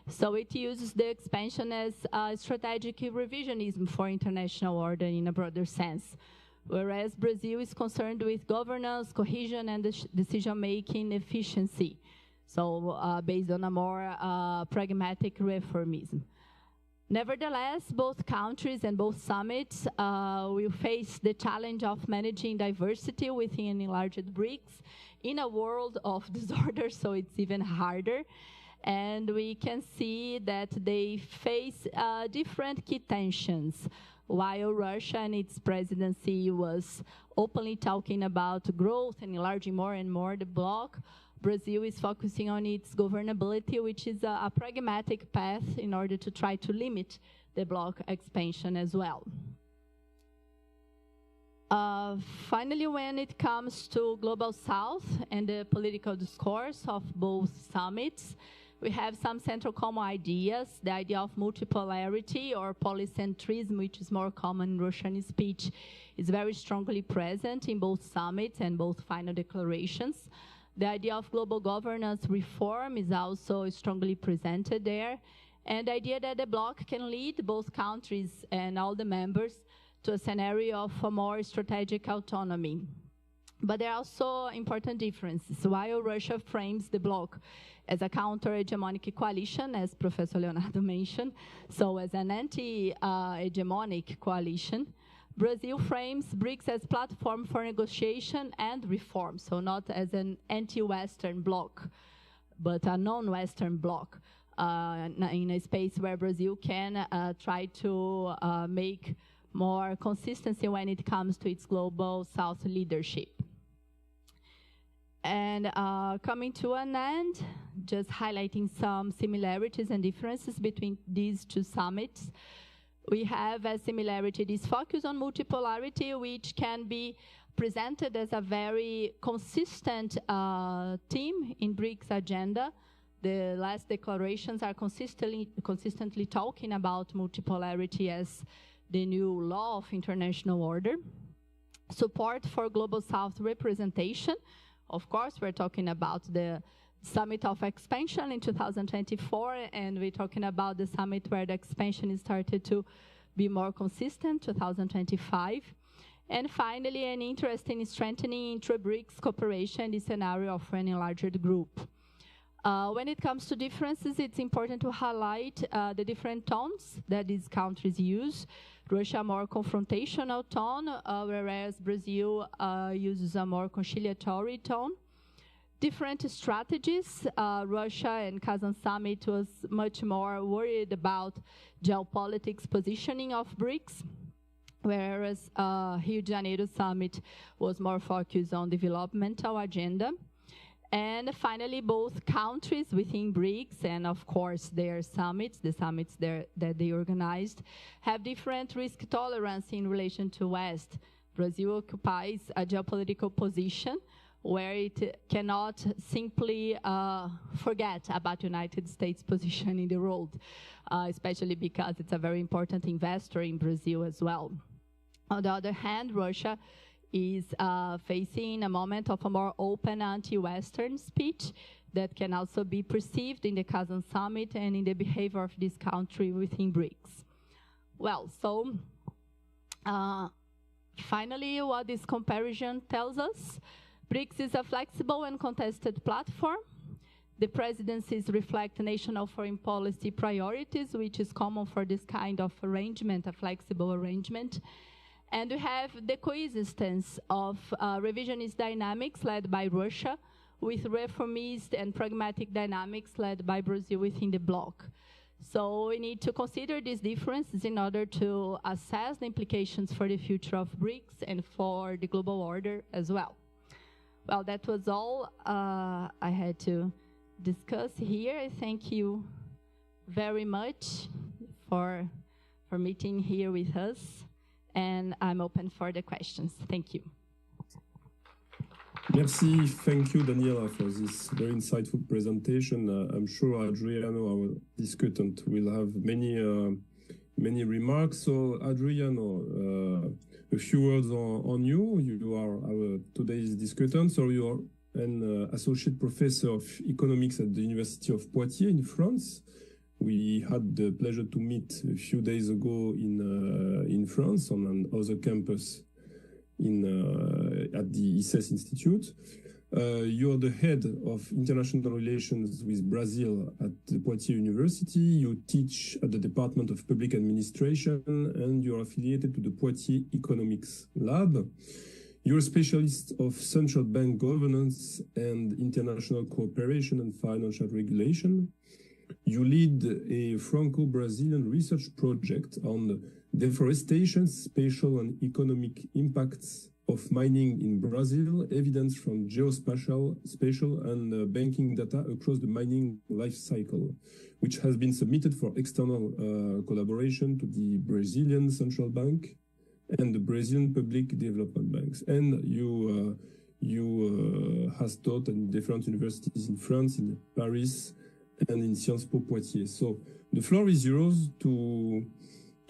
So it uses the expansion as strategic revisionism for international order in a broader sense, whereas Brazil is concerned with governance, cohesion, and decision-making efficiency, so based on a more pragmatic reformism. Nevertheless, both countries and both summits will face the challenge of managing diversity within enlarged BRICS in a world of disorder, so it's even harder. And we can see that they face different key tensions. While Russia and its presidency was openly talking about growth and enlarging more and more the bloc, Brazil is focusing on its governability, which is a pragmatic path in order to try to limit the bloc expansion as well. Finally, when it comes to Global South and the political discourse of both summits, we have some central common ideas. The idea of multipolarity or polycentrism, which is more common in Russian speech, is very strongly present in both summits and both final declarations. The idea of global governance reform is also strongly presented there. And the idea that the bloc can lead both countries and all the members to a scenario of a more strategic autonomy. But there are also important differences. While Russia frames the bloc as a counter-hegemonic coalition, as Professor Leonardo mentioned, so as an anti-hegemonic coalition, Brazil frames BRICS as platform for negotiation and reform, so not as an anti-Western bloc, but a non-Western bloc, in a space where Brazil can try to make more consistency when it comes to its Global South leadership. And coming to an end, just highlighting some similarities and differences between these two summits. We have a similarity, this focus on multipolarity, which can be presented as a very consistent theme in BRICS agenda. The last declarations are consistently talking about multipolarity as the new law of international order. Support for Global South representation. Of course, we're talking about the Summit of Expansion in 2024, and we're talking about the summit where the expansion is started to be more consistent, 2025. And finally, an interest in strengthening intra-BRICS cooperation in the scenario of an enlarged group. When it comes to differences, it's important to highlight the different tones that these countries use. Russia more confrontational tone, whereas Brazil uses a more conciliatory tone. Different strategies. Russia and Kazan summit was much more worried about geopolitics positioning of BRICS, whereas Rio de Janeiro summit was more focused on developmental agenda. And finally, both countries within BRICS and, of course, their summits, the summits that they organized, have different risk tolerance in relation to West. Brazil occupies a geopolitical position where it cannot simply forget about United States' position in the world, especially because it's a very important investor in Brazil as well. On the other hand, Russia is facing a moment of a more open anti-Western speech that can also be perceived in the Kazan summit and in the behavior of this country within BRICS. Well, so finally, what this comparison tells us, BRICS is a flexible and contested platform. The presidencies reflect national foreign policy priorities, which is common for this kind of arrangement, a flexible arrangement. And we have the coexistence of revisionist dynamics led by Russia with reformist and pragmatic dynamics led by Brazil within the bloc. So we need to consider these differences in order to assess the implications for the future of BRICS and for the global order as well. Well, that was all I had to discuss here. I thank you very much for meeting here with us. And I'm open for the questions. Thank you. Merci. Thank you, Daniela, for this very insightful presentation. I'm sure Adriano, our discutant, will have many remarks. So, Adriano, a few words on you. You are our today's discutant. So you are an associate professor of economics at the University of Poitiers in France. We had the pleasure to meet a few days ago in France on another campus at the ICES Institute. You're the head of international relations with Brazil at the Poitiers University. You teach at the Department of Public Administration, and you're affiliated to the Poitiers Economics Lab. You're a specialist of central bank governance and international cooperation and financial regulation. You lead a Franco-Brazilian research project on deforestation, spatial and economic impacts of mining in Brazil, evidence from geospatial, spatial and banking data across the mining life cycle, which has been submitted for external collaboration to the Brazilian Central Bank and the Brazilian Public Development Banks. And you has taught in different universities in France, in Paris, and in Sciences Po Poitiers. So the floor is yours to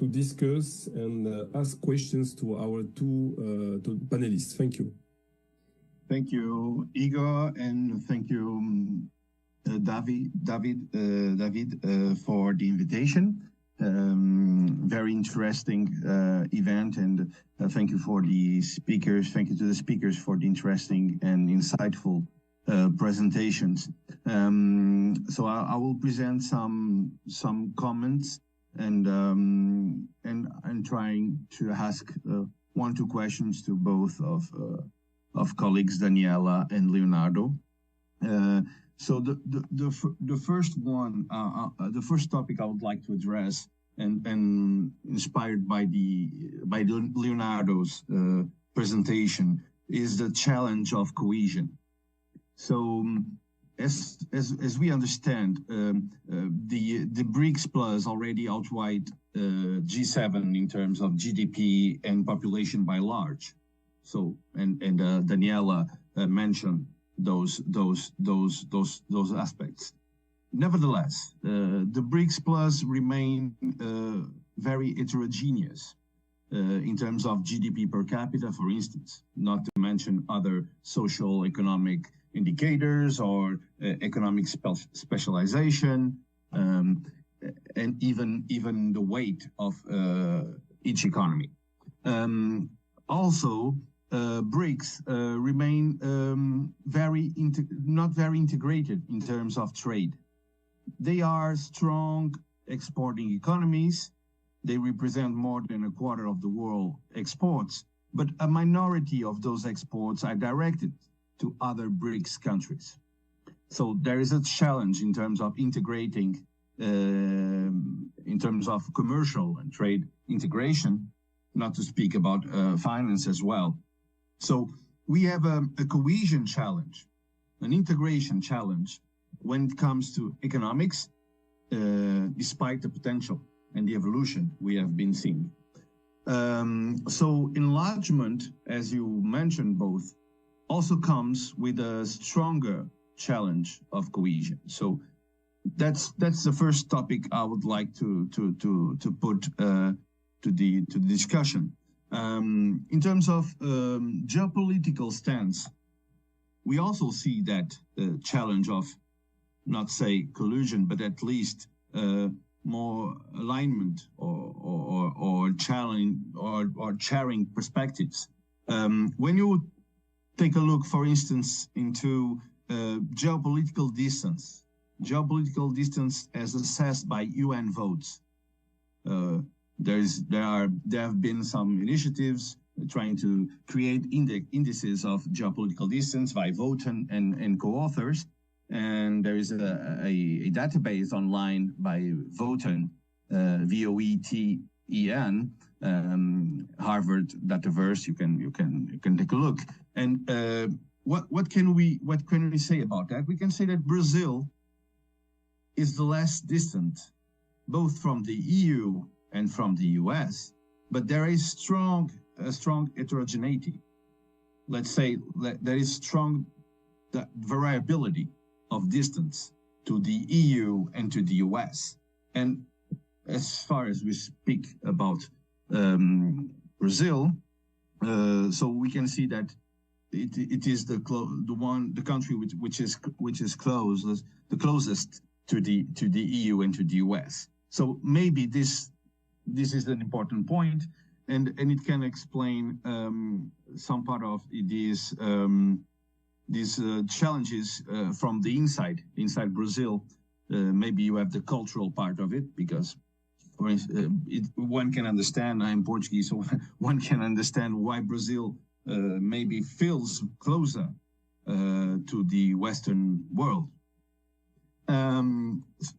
discuss and ask questions to our two panelists. Thank you. Thank you, Igor, and thank you, David, for the invitation. Very interesting event, and thank you for the speakers. Thank you to the speakers for the interesting and insightful presentations. So I will present some comments and trying to ask 1-2 questions to both of colleagues Daniela and Leonardo. So the first one, the first topic I would like to address, and inspired by Leonardo's presentation, is the challenge of cohesion. So as we understand, the BRICS Plus already outweighed G7 in terms of GDP and population by large. So and Daniela mentioned those aspects. Nevertheless, the BRICS Plus remain very heterogeneous in terms of GDP per capita, for instance, not to mention other social economic indicators or economic specialization, and even the weight of each economy. Also, BRICS remain not very integrated in terms of trade. They are strong exporting economies. They represent more than a quarter of the world exports, but a minority of those exports are directed to other BRICS countries. So there is a challenge in terms of integrating, in terms of commercial and trade integration, not to speak about finance as well. So we have a cohesion challenge, an integration challenge when it comes to economics, despite the potential and the evolution we have been seeing. So enlargement, as you mentioned both, also comes with a stronger challenge of cohesion. So that's the first topic I would like to put to the discussion. In terms of geopolitical stance, we also see that challenge of, not say collusion, but at least more alignment or challenge or sharing perspectives. When you take a look, for instance, into geopolitical distance as assessed by UN votes. There have been some initiatives trying to create indices of geopolitical distance by Voten and co-authors, and there is a database online by Voten, VOETEN, Harvard Dataverse. You can take a look. And what can we say about that? We can say that Brazil is the less distant, both from the EU and from the US, but there is a strong heterogeneity. Let's say there is strong variability of distance to the EU and to the US. And as far as we speak about Brazil, so we can see that it is the country which is the closest to the EU and to the US. So maybe this is an important point, and it can explain some part of these challenges from the inside Brazil. Maybe you have the cultural part of it, because one can understand, I'm Portuguese, so one can understand why Brazil maybe feels closer to the Western world.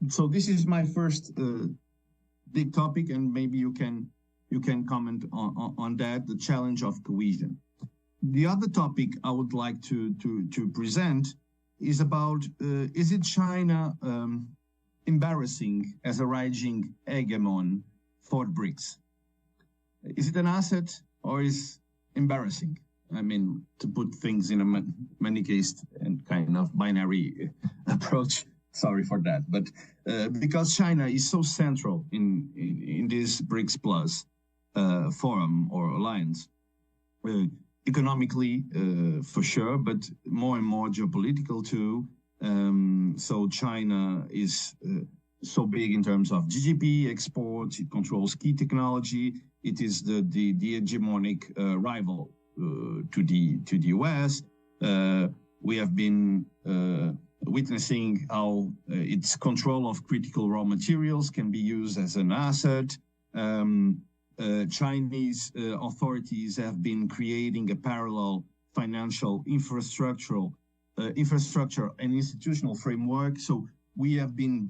So this is my first big topic, and maybe you can comment on that, the challenge of cohesion. The other topic I would like to present is about, is it China embarrassing as a rising hegemon for BRICS? Is it an asset or is embarrassing? I mean, to put things in a manichaeist and kind of binary approach. Sorry for that, but because China is so central in this BRICS Plus forum or alliance, economically for sure, but more and more geopolitical too. So China is so big in terms of GDP, exports. It controls key technology. It is the hegemonic rival to the US. We have been witnessing how its control of critical raw materials can be used as an asset. Chinese authorities have been creating a parallel financial infrastructure and institutional framework. So we have been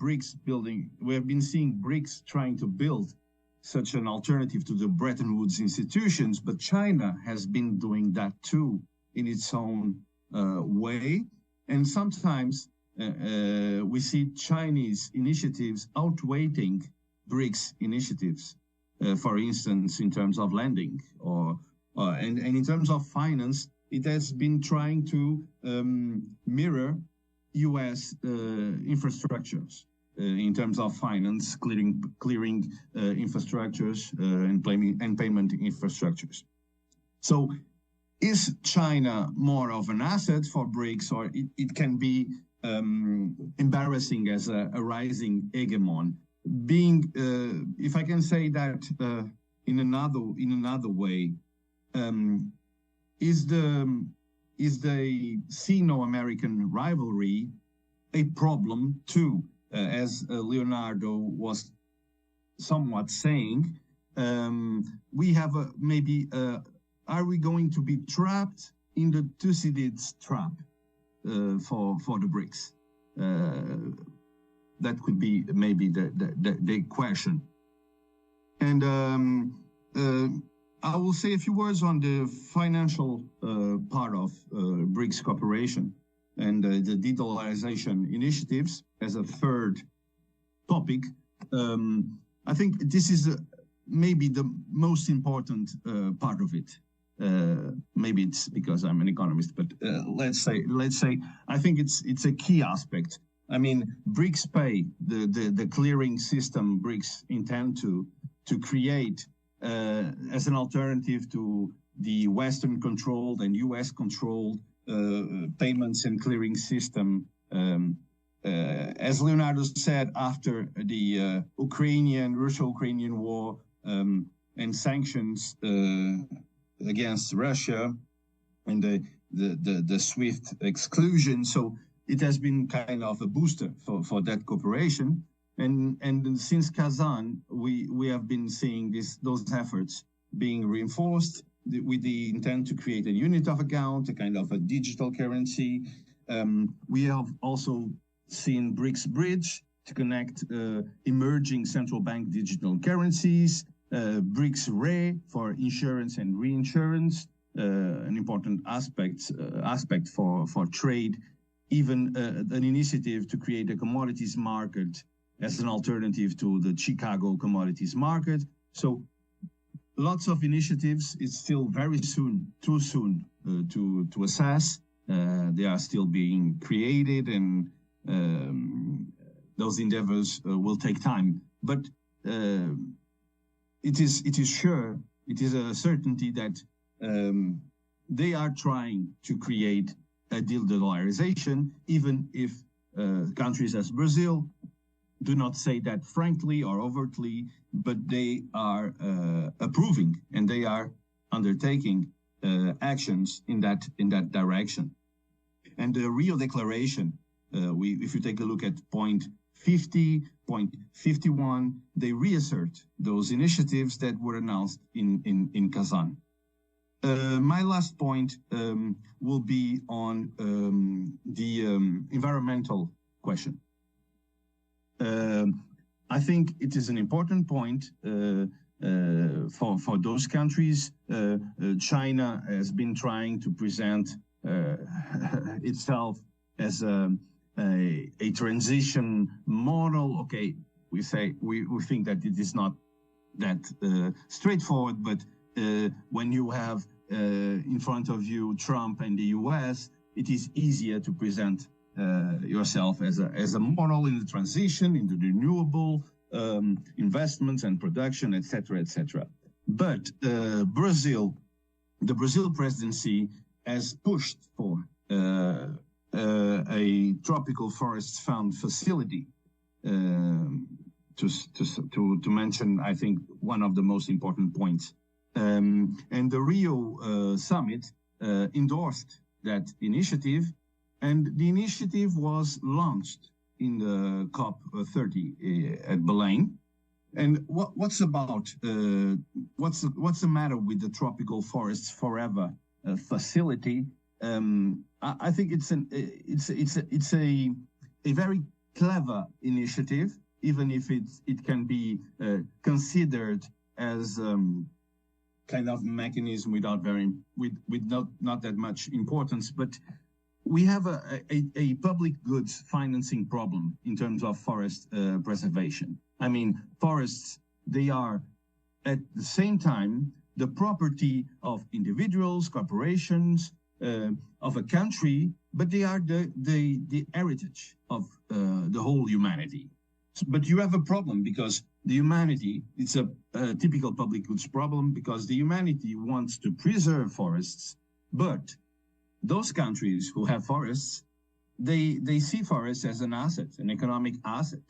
seeing BRICS trying to build such an alternative to the Bretton Woods institutions, but China has been doing that too in its own way. And sometimes we see Chinese initiatives outweighing BRICS initiatives, for instance, in terms of lending and in terms of finance. It has been trying to mirror US infrastructures in terms of finance, clearing infrastructures and payment infrastructures. So is China more of an asset for BRICS, or it can be embarrassing as a rising hegemon? Being, if I can say that in another way, is the Sino-American rivalry a problem too? As Leonardo was somewhat saying, we have maybe. Are we going to be trapped in the Thucydides trap for the BRICS? That could be maybe the question. And I will say a few words on the financial part of BRICS cooperation and the de-dollarization initiatives as a third topic. I think this is maybe the most important part of it. Maybe it's because I'm an economist, but let's say I think it's a key aspect. I mean, BRICS Pay, the clearing system BRICS intend to create as an alternative to the Western controlled and US controlled payments and clearing system. As Leonardo said, after the Russia-Ukrainian war and sanctions against Russia and the SWIFT exclusion, so it has been kind of a booster for that cooperation. And since Kazan, we have been seeing those efforts being reinforced with the intent to create a unit of account, a kind of a digital currency. We have also seen BRICS Bridge to connect emerging central bank digital currencies, BRICS RE for insurance and reinsurance, an important aspect for trade, even an initiative to create a commodities market as an alternative to the Chicago commodities market. So lots of initiatives. It's still too soon to assess. They are still being created, and those endeavors will take time. But it is a certainty that they are trying to create a de-dollarization, even if countries as Brazil do not say that frankly or overtly, but they are approving and they are undertaking actions in that direction. And the Rio Declaration, if you take a look at point 50, point 51, they reassert those initiatives that were announced in Kazan. My last point will be on the environmental question. I think it is an important point for those countries. China has been trying to present itself as a transition model. Okay, we think that it is not that straightforward, but when you have in front of you Trump and the US, it is easier to present yourself as a model in the transition, into the renewable investments and production, etc., etc. But the Brazil presidency has pushed for a tropical forest fund facility, to mention, I think, one of the most important points. And the Rio summit endorsed that initiative, and the initiative was launched in the COP30 at Belém. And what's the matter with the Tropical Forests Forever facility? I think it's a very clever initiative, even if it can be considered as kind of mechanism without not that much importance. But we have a public goods financing problem in terms of forest preservation. I mean, forests, they are at the same time the property of individuals, corporations, of a country, but they are the heritage of the whole humanity. But you have a problem because the humanity, it's a typical public goods problem, because the humanity wants to preserve forests, but those countries who have forests, they see forests as an asset, an economic asset,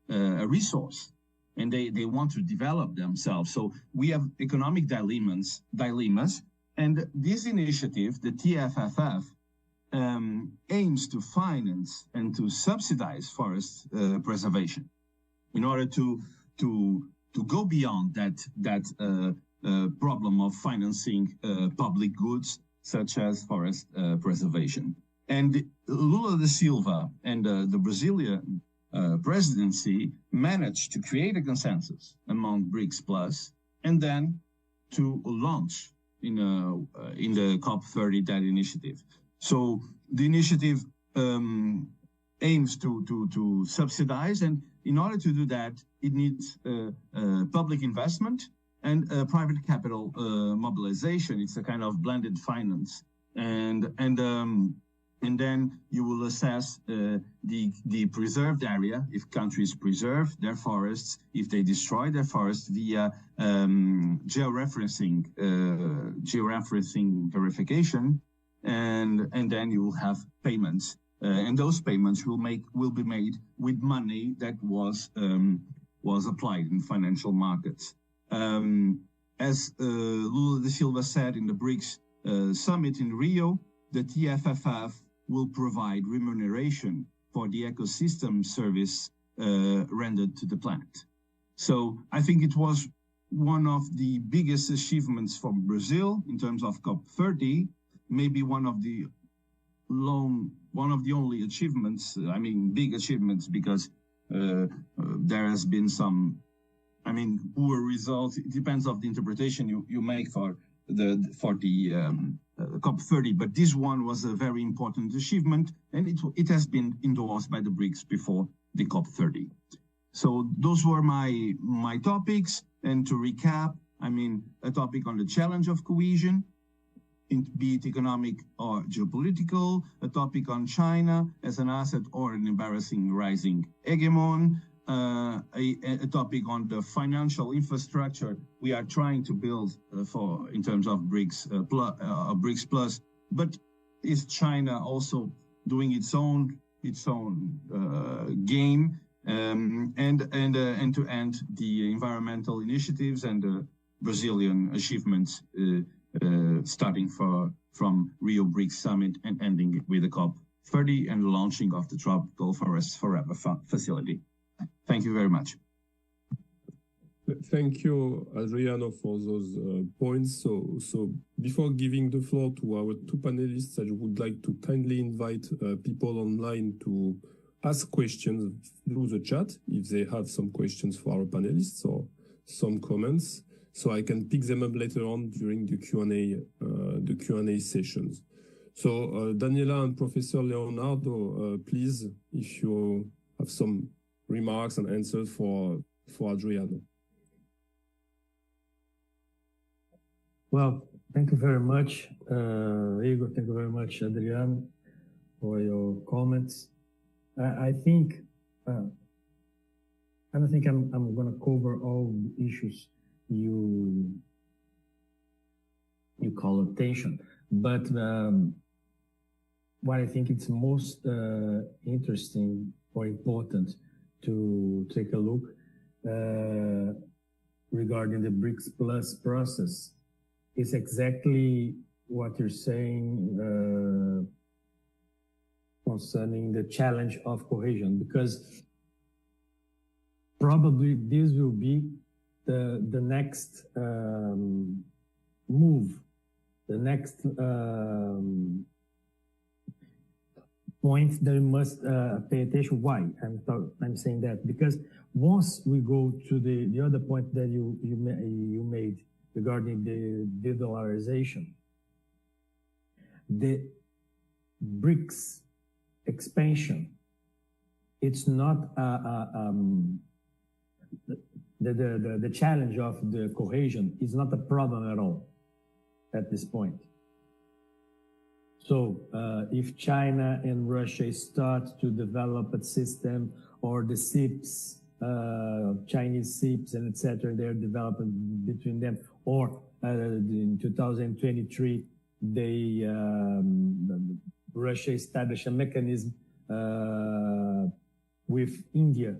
a resource, and they want to develop themselves. So we have economic dilemmas, and this initiative, the TFFF, aims to finance and to subsidize forest preservation in order to go beyond that problem of financing public goods such as forest preservation. And Lula da Silva and the Brazilian presidency managed to create a consensus among BRICS Plus, and then to launch in the COP30 that initiative. So the initiative aims to subsidize, and in order to do that, it needs public investment and private capital mobilization. It's a kind of blended finance, and then you will assess the preserved area, if countries preserve their forests, if they destroy their forests via georeferencing verification, and then you will have payments, and those payments will be made with money that was applied in financial markets. As Lula da Silva said in the BRICS summit in Rio, the TFFF will provide remuneration for the ecosystem service rendered to the planet. So I think it was one of the biggest achievements from Brazil in terms of COP30, maybe one of the only achievements, I mean, big achievements, because there has been some, I mean, poor results. It depends on the interpretation you make for the COP30, but this one was a very important achievement, and it has been endorsed by the BRICS before the COP30. So those were my topics, and to recap, I mean, a topic on the challenge of cohesion, be it economic or geopolitical, a topic on China as an asset or an embarrassing rising hegemon, a topic on the financial infrastructure we are trying to build in terms of BRICS Plus, but is China also doing its own game? and to end the environmental initiatives and the Brazilian achievements starting from Rio BRICS Summit and ending with the COP30 and the launching of the Tropical Forests Forever facility. Thank you very much. Thank you, Adriano, for those points. So before giving the floor to our two panelists, I would like to kindly invite people online to ask questions through the chat if they have some questions for our panelists or some comments, so I can pick them up later on during the Q&A sessions. So Daniela and Professor Leonardo, please, if you have some remarks and answers for Adriano. Well, thank you very much, Igor. Thank you very much, Adriano, for your comments. I think I don't think I'm going to cover all the issues you call attention, but what I think it's most interesting or important to take a look regarding the BRICS Plus process is exactly what you're saying concerning the challenge of cohesion, because probably this will be the next move, the next point that we must pay attention. Why I'm saying that? Because once we go to the other point that you made regarding the de-dollarization, the BRICS expansion, it's not the challenge of the cohesion is not a problem at all at this point. So if China and Russia start to develop a system, or the SIPs, Chinese SIPs and etc., they're developing between them, or in 2023 Russia established a mechanism with India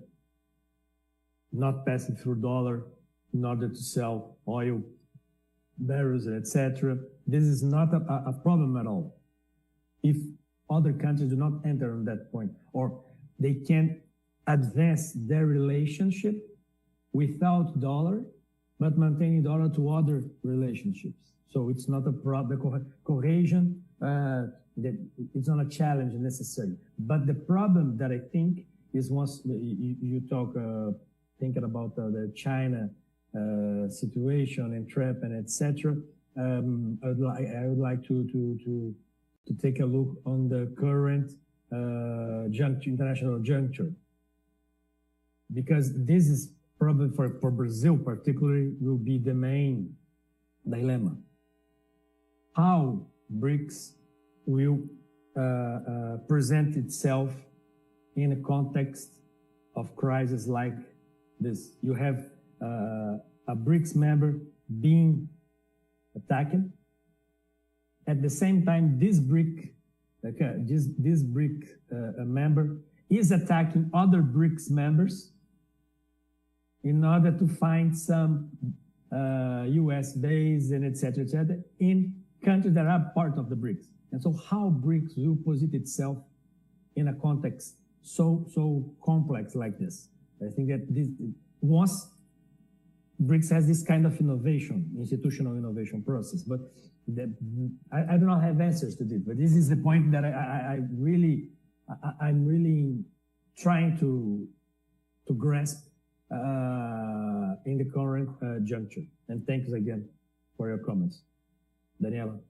not passing through dollar in order to sell oil barrels, etc. This is not a problem at all. If other countries do not enter on that point, or they can advance their relationship without dollar, but maintaining dollar to other relationships. So it's not a problem. Cohesion, it's not a challenge necessarily. But the problem that I think is, once you talk, thinking about the China situation and trap and etc., I would like to take a look on the current international juncture, because this is probably for Brazil particularly will be the main dilemma. How BRICS will present itself in a context of crisis like this. You have a BRICS member being attacked. At the same time, this BRIC member is attacking other BRICS members in order to find some US base and etc. in countries that are part of the BRICS. And so how BRICS will position itself in a context so complex like this? I think that once BRICS has this kind of innovation, institutional innovation process, but I do not have answers to this, but this is the point that I'm really trying to grasp in the current juncture. And thanks again for your comments. Daniela.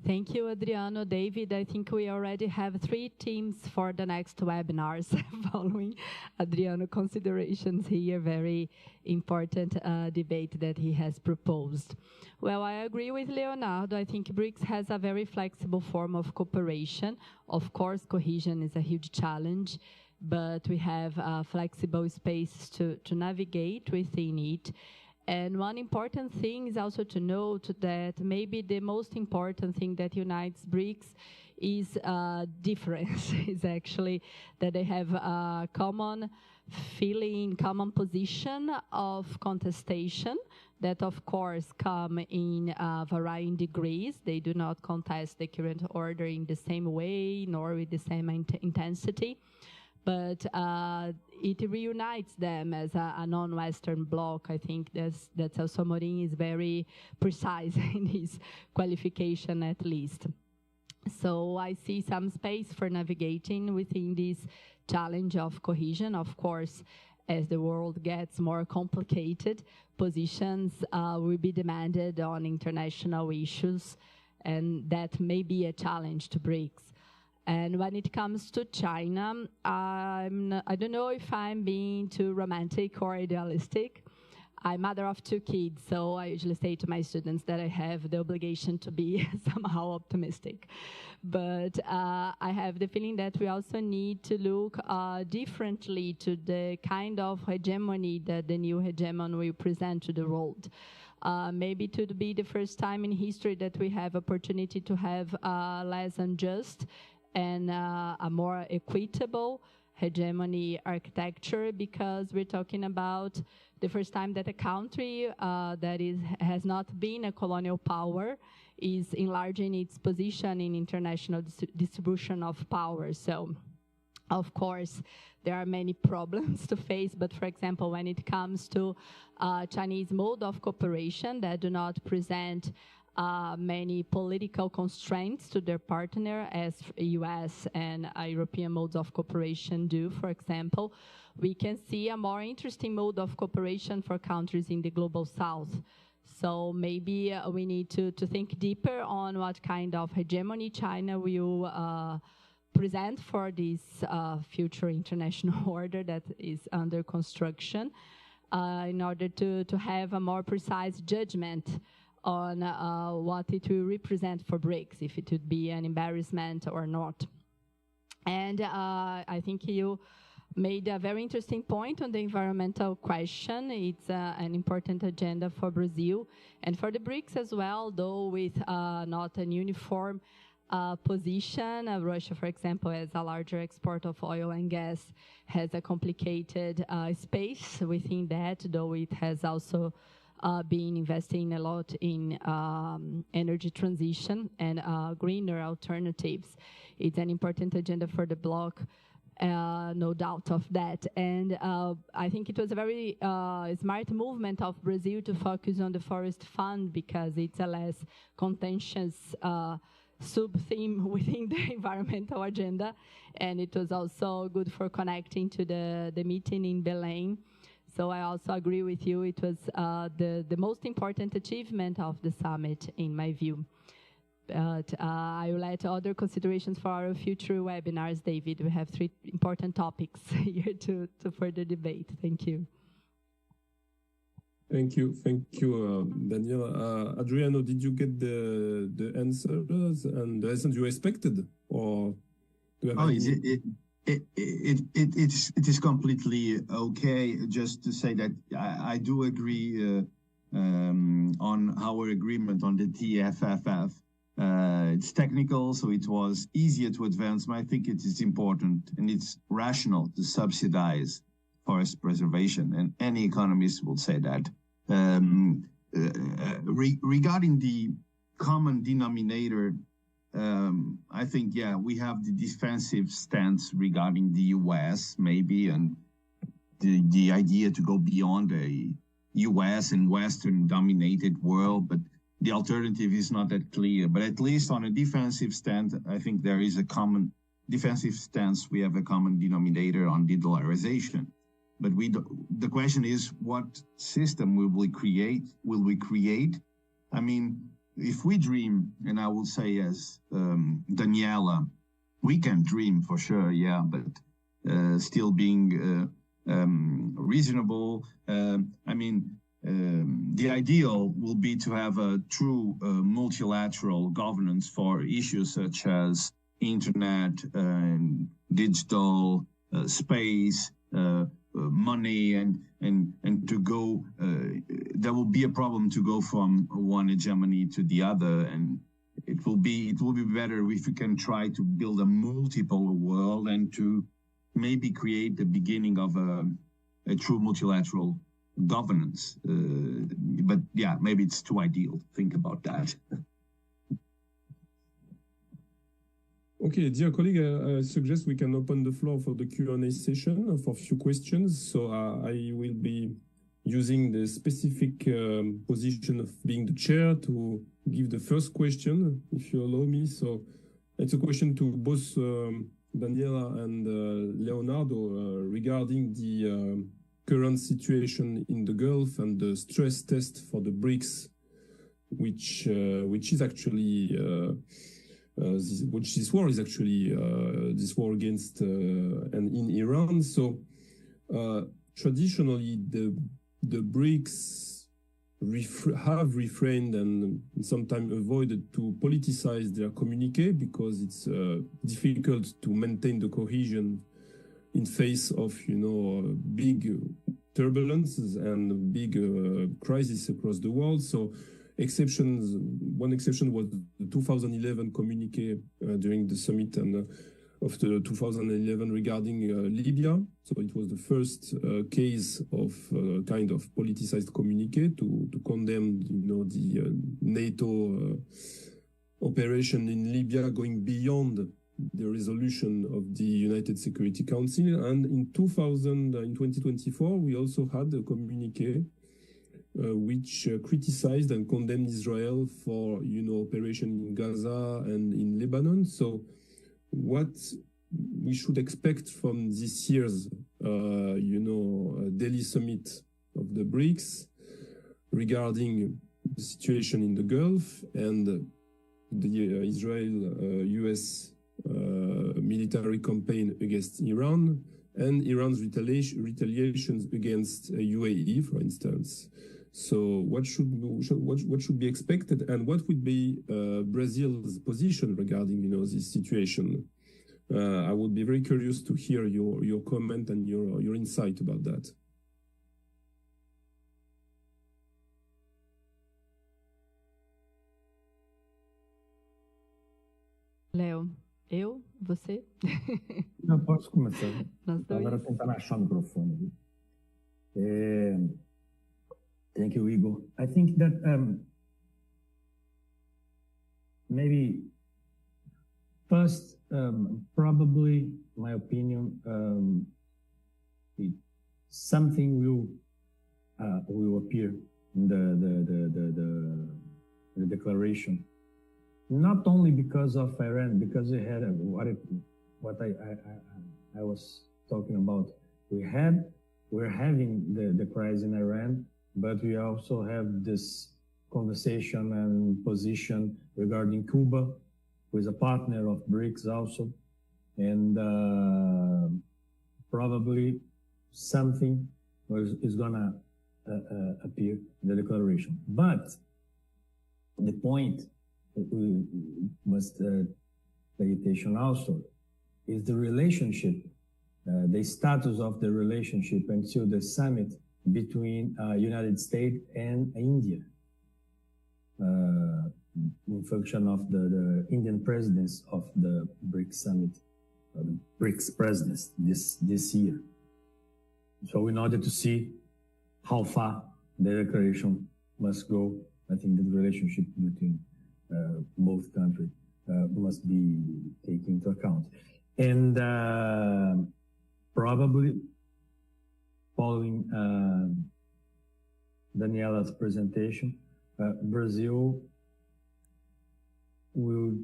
Thank you, Adriano. David, I think we already have 3 teams for the next webinars following Adriano considerations here. Very important debate that he has proposed. Well, I agree with Leonardo. I think BRICS has a very flexible form of cooperation. Of course, cohesion is a huge challenge, but we have a flexible space to navigate within it. And one important thing is also to note that maybe the most important thing that unites BRICS is difference, is actually that they have a common feeling, common position of contestation that of course come in varying degrees. They do not contest the current order in the same way, nor with the same intensity. But it reunites them as a non-Western bloc. I think that's also Morin is very precise in his qualification, at least. So I see some space for navigating within this challenge of cohesion. Of course, as the world gets more complicated, positions will be demanded on international issues, and that may be a challenge to BRICS. And when it comes to China, I don't know if I'm being too romantic or idealistic. I'm mother of 2 kids, so I usually say to my students that I have the obligation to be somehow optimistic. But I have the feeling that we also need to look differently to the kind of hegemony that the new hegemon will present to the world. Maybe it would be the first time in history that we have opportunity to have less unjust and a more equitable hegemony architecture, because we're talking about the first time that a country that has not been a colonial power is enlarging its position in international distribution of power. So, of course, there are many problems to face, but for example, when it comes to Chinese mode of cooperation that do not present many political constraints to their partner as US and European modes of cooperation do, for example, we can see a more interesting mode of cooperation for countries in the global south. So maybe we need to think deeper on what kind of hegemony China will present for this future international order that is under construction in order to have a more precise judgment on what it will represent for BRICS, if it would be an embarrassment or not. And I think you made a very interesting point on the environmental question. It's an important agenda for Brazil and for the BRICS as well, though with not an uniform position. Russia, for example, as a larger exporter of oil and gas, has a complicated space within that, though it has also been investing a lot in energy transition and greener alternatives. It's an important agenda for the bloc, no doubt of that. And I think it was a very smart movement of Brazil to focus on the forest fund, because it's a less contentious sub-theme within the environmental agenda. And it was also good for connecting to the meeting in Belém. So I also agree with you. It was the most important achievement of the summit, in my view. But I will let other considerations for our future webinars, David. We have 3 important topics here to further debate. Thank you. Thank you, Daniel. Adriano, did you get the answers and the answers you expected, or do you have It is completely okay. Just to say that I do agree on our agreement on the TFFF. It's technical, so it was easier to advance, but I think it is important and it's rational to subsidize forest preservation, and any economist will say that. Regarding the common denominator, I think, yeah, we have the defensive stance regarding the US, maybe, and the idea to go beyond a US and Western dominated world, but the alternative is not that clear. But at least on a defensive stance, I think there is a common defensive stance. We have a common denominator on de-dollarization. But the question is, what system will we create? I mean, if we dream, and I will say as Daniela, we can dream for sure, yeah, but still being reasonable. I mean, the ideal will be to have a true multilateral governance for issues such as internet, digital space, money, and to go there will be a problem to go from one hegemony to the other, and it will be better if we can try to build a multipolar world and to maybe create the beginning of a true multilateral governance. But yeah, maybe it's too ideal to think about that. Okay, dear colleague, I suggest we can open the floor for the Q&A session for a few questions. So I will be using the specific position of being the chair to give the first question, if you allow me. So it's a question to both Daniela and Leonardo regarding the current situation in the Gulf and the stress test for the BRICS, which is actually this war is actually this war against and in Iran. So traditionally, the BRICS have refrained and sometimes avoided to politicize their communique because it's difficult to maintain the cohesion in face of big turbulences and big crises across the world. So one exception was the 2011 communique during the summit and of the 2011 regarding Libya. So it was the first case of kind of politicized communique to condemn, the NATO operation in Libya going beyond the resolution of the United Security Council. And in 2024, we also had a communique which criticized and condemned Israel for, operation in Gaza and in Lebanon. So what we should expect from this year's, Delhi summit of the BRICS regarding the situation in the Gulf and the Israel-US military campaign against Iran and Iran's retaliations against UAE, for instance. So what should be expected, and what would be Brazil's position regarding this situation? I would be very curious to hear your comment and your insight about that. Léo, eu? Você? Não, posso começar. Nós dois. Agora tentando achar o microfone. Thank you, Igor. I think that maybe first, probably, my opinion, something will appear in the declaration. Not only because of Iran, because we had what I was talking about. We're having the crisis in Iran, but we also have this conversation and position regarding Cuba, who is a partner of BRICS also, and probably something is gonna appear in the declaration. But the point that we must pay attention also is the relationship, the status of the relationship until the summit between United States and India, in function of the Indian presidents of the BRICS summit, the BRICS Presidency this year. So in order to see how far the declaration must go, I think that the relationship between both countries must be taken into account. And probably following Daniela's presentation, Brazil will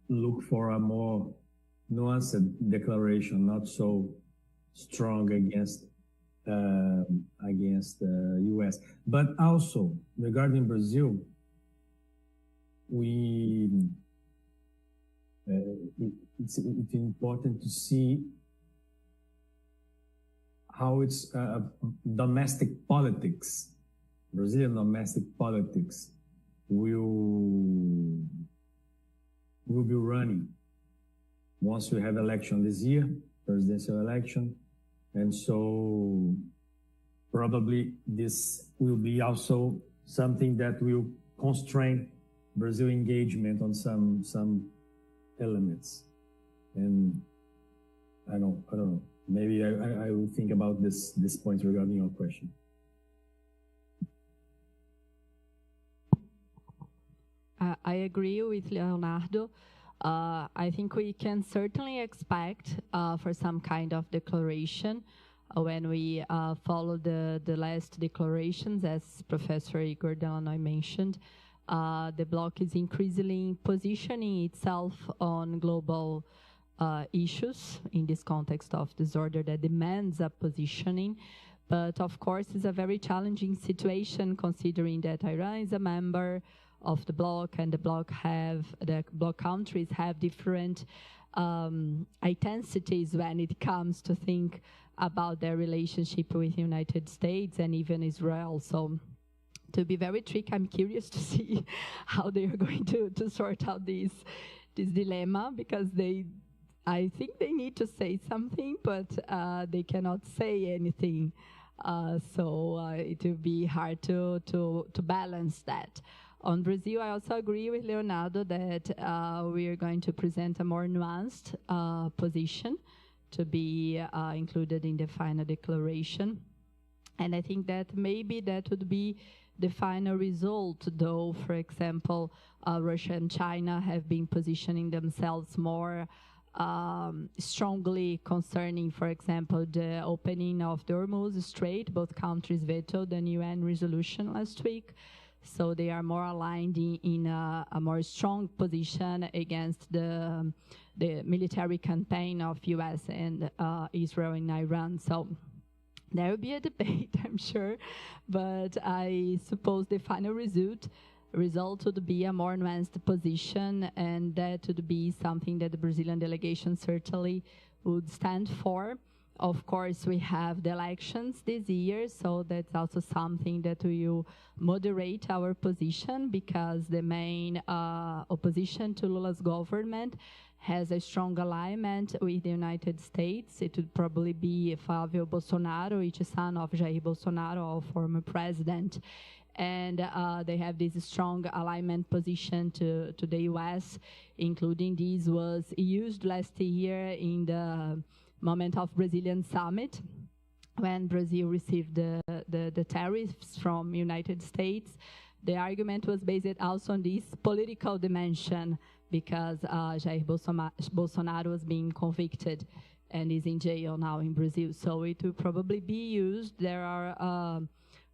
look for a more nuanced declaration, not so strong against U.S. But also regarding Brazil, it's important to see how its domestic politics, Brazilian domestic politics, will be running once we have election this year, presidential election, and so probably this will be also something that will constrain Brazil engagement on some elements. And I don't know. Maybe I will think about this point regarding your question. I agree with Leonardo. I think we can certainly expect for some kind of declaration when we follow the last declarations, as Professor Igor Delanoy mentioned. The bloc is increasingly positioning itself on global issues in this context of disorder that demands a positioning. But of course, it's a very challenging situation considering that Iran is a member of the bloc, and the bloc countries have different intensities when it comes to think about their relationship with the United States and even Israel. So to be very tricky, I'm curious to see how they are going to sort out this dilemma, because I think they need to say something, but they cannot say anything. So it will be hard to balance that. On Brazil, I also agree with Leonardo that we are going to present a more nuanced position to be included in the final declaration. And I think that maybe that would be the final result, though, for example, Russia and China have been positioning themselves more strongly concerning, for example, the opening of the Hormuz Strait. Both countries vetoed an UN resolution last week. So they are more aligned in a more strong position against the military campaign of US and Israel and Iran. So there will be a debate, I'm sure, but I suppose the final result would be a more nuanced position, and that would be something that the Brazilian delegation certainly would stand for. Of course, we have the elections this year, so that's also something that will moderate our position, because the main opposition to Lula's government has a strong alignment with the United States. It would probably be Flávio Bolsonaro, which is son of Jair Bolsonaro, our former president. And they have this strong alignment position to the US, including this was used last year in the moment of Brazilian summit, when Brazil received the tariffs from United States. The argument was based also on this political dimension, because Jair Bolsonaro was being convicted and is in jail now in Brazil. So it will probably be used. There are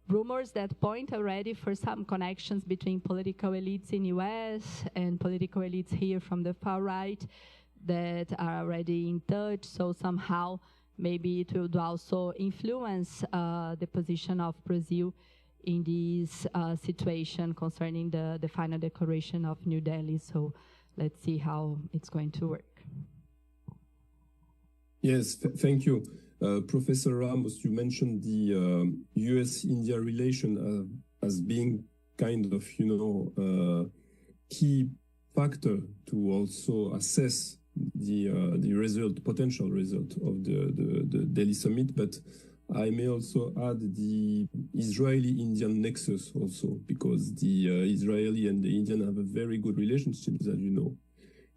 rumors that point already for some connections between political elites in US and political elites here from the far right that are already in touch. So somehow maybe it will also influence the position of Brazil in this situation concerning the final declaration of New Delhi. So let's see how it's going to work. Yes, thank you. Professor Ramos, you mentioned the US-India relation as being kind of, key factor to also assess the potential result of the Delhi summit, but I may also add the Israeli-Indian nexus also, because the Israeli and the Indian have a very good relationship, as you know.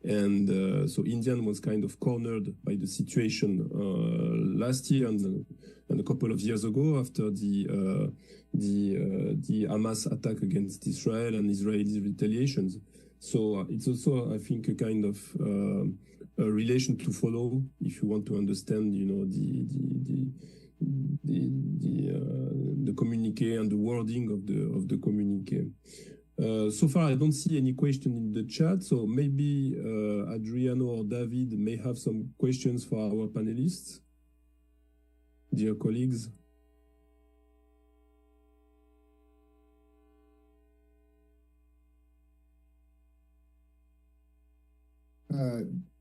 And so Indian was kind of cornered by the situation last year and a couple of years ago after the Hamas attack against Israel and Israeli retaliations. So it's also, I think, a kind of a relation to follow if you want to understand, the communique and the wording of the communique. So far, I don't see any question in the chat, so maybe Adriano or David may have some questions for our panelists. Dear colleagues.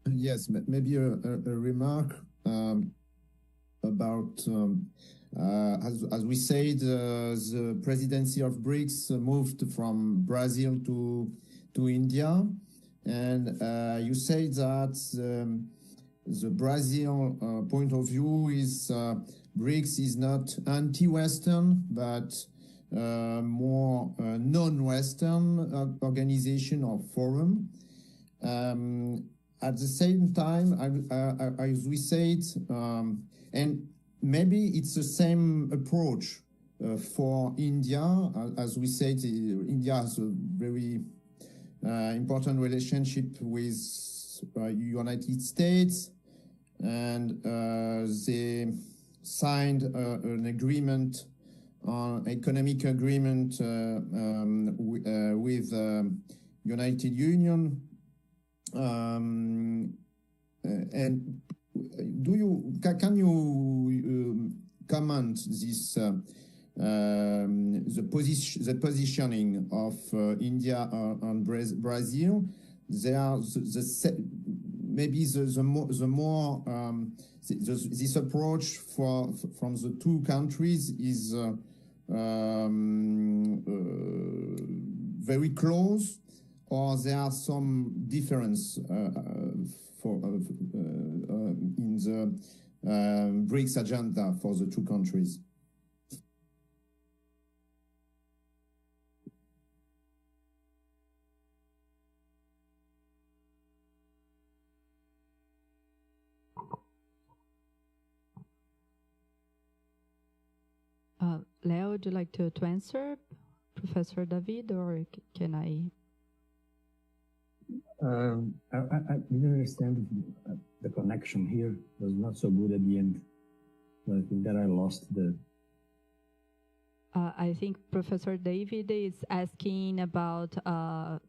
Yes, maybe a remark about, as we said, the presidency of BRICS moved from Brazil to India, and you say that the Brazil point of view is BRICS is not anti-Western, but more non-Western organization or forum. At the same time, as we said, and maybe it's the same approach for India. As we said, India has a very important relationship with United States, and they signed an agreement, economic agreement with United Union. And can you comment this the positioning of India and Brazil? They are maybe the more this approach from the two countries is very close, or there are some difference in the BRICS agenda for the two countries? Leo, would you like to answer, Professor David, or can I? I didn't understand the connection here. It was not so good at the end. I think that I lost the... I think Professor David is asking about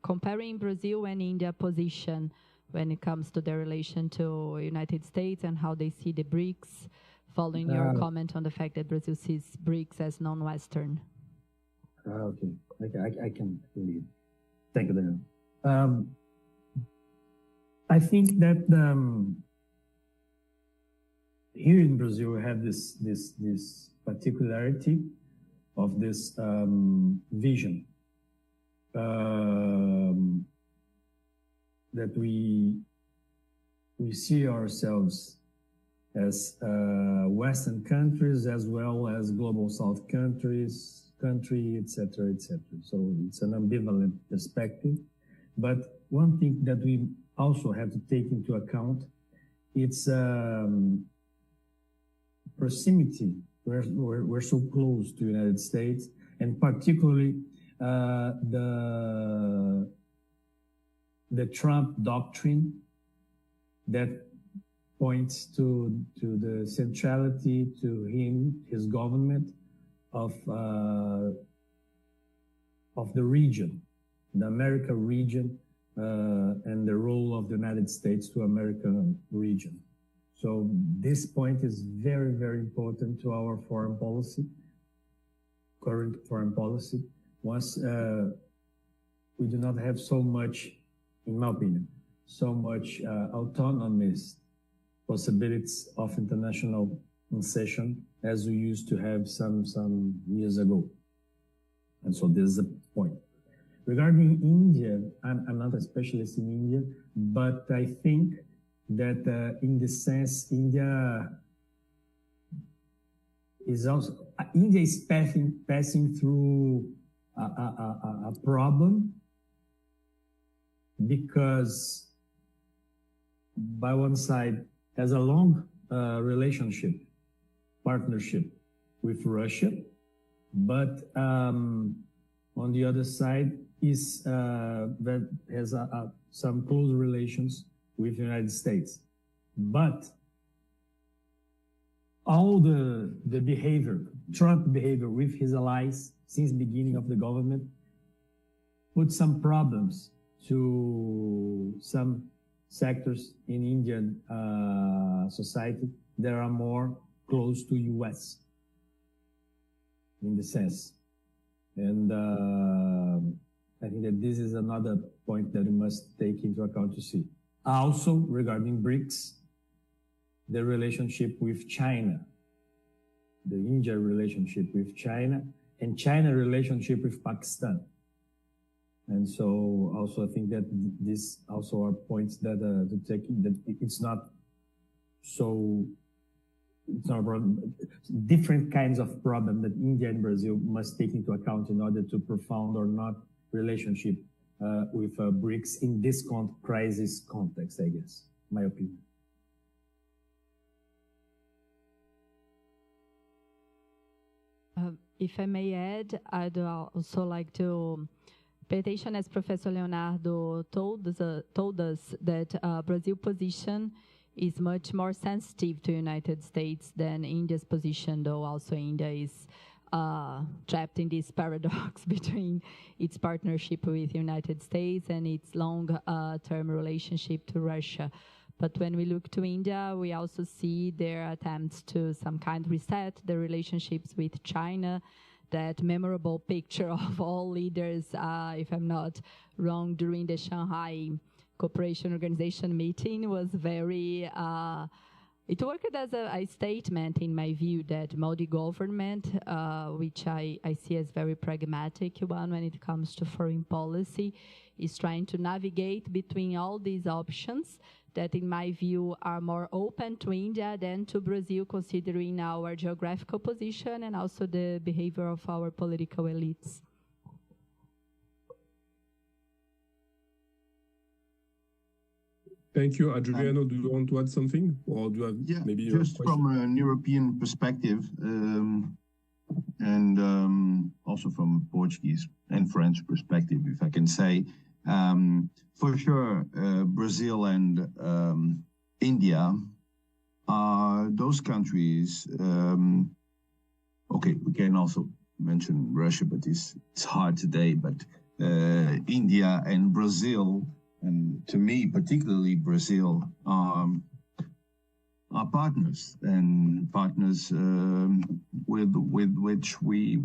comparing Brazil and India position when it comes to their relation to United States and how they see the BRICS, following your comment on the fact that Brazil sees BRICS as non-Western. Okay, I can indeed. Thank you, Daniel. I think that here in Brazil we have this particularity of this vision that we see ourselves as Western countries as well as global South countries, etc., etc. So it's an ambivalent perspective. But one thing that we also have to take into account, it's proximity. We're so close to the United States, and particularly the Trump doctrine that points to the centrality to his government of the region, the America region, and the role of the United States to American region. So this point is very, very important to our foreign policy, current foreign policy. Once we do not have so much, in my opinion, so much autonomous possibilities of international concession as we used to have some years ago. And so this is a point. Regarding India, I'm not a specialist in India, but I think that in the sense India is passing through a problem, because by one side has a long relationship, partnership with Russia, but on the other side is that has some close relations with the United States. But all the behavior, Trump behavior with his allies since the beginning of the government, put some problems to some sectors in Indian society that are more close to US in the sense. And I think that this is another point that we must take into account to see. Also, regarding BRICS, the relationship with China, the India relationship with China, and China relationship with Pakistan. And so also I think that this also are points that to take, that it's not So it's not a problem. Different kinds of problem that India and Brazil must take into account in order to profound or not relationship with BRICS in this crisis context, I guess, my opinion. If I may add, I'd also like to pay attention, as Professor Leonardo told us that Brazil's position is much more sensitive to the United States than India's position, though also India is trapped in this paradox between its partnership with the United States and its long-term relationship to Russia. But when we look to India, we also see their attempts to some kind reset the relationships with China. That memorable picture of all leaders, if I'm not wrong, during the Shanghai Cooperation Organization meeting was very, it worked as a statement, in my view, that Modi government, which I see as very pragmatic one when it comes to foreign policy, is trying to navigate between all these options that, in my view, are more open to India than to Brazil, considering our geographical position and also the behavior of our political elites. Thank you. Adriano, do you want to add something? Or do you have maybe just from an European perspective, and also from a Portuguese and French perspective, if I can say, for sure, Brazil and India are those countries. Okay, we can also mention Russia, but it's hard today. But India and Brazil, and to me particularly Brazil, are partners, and partners with which we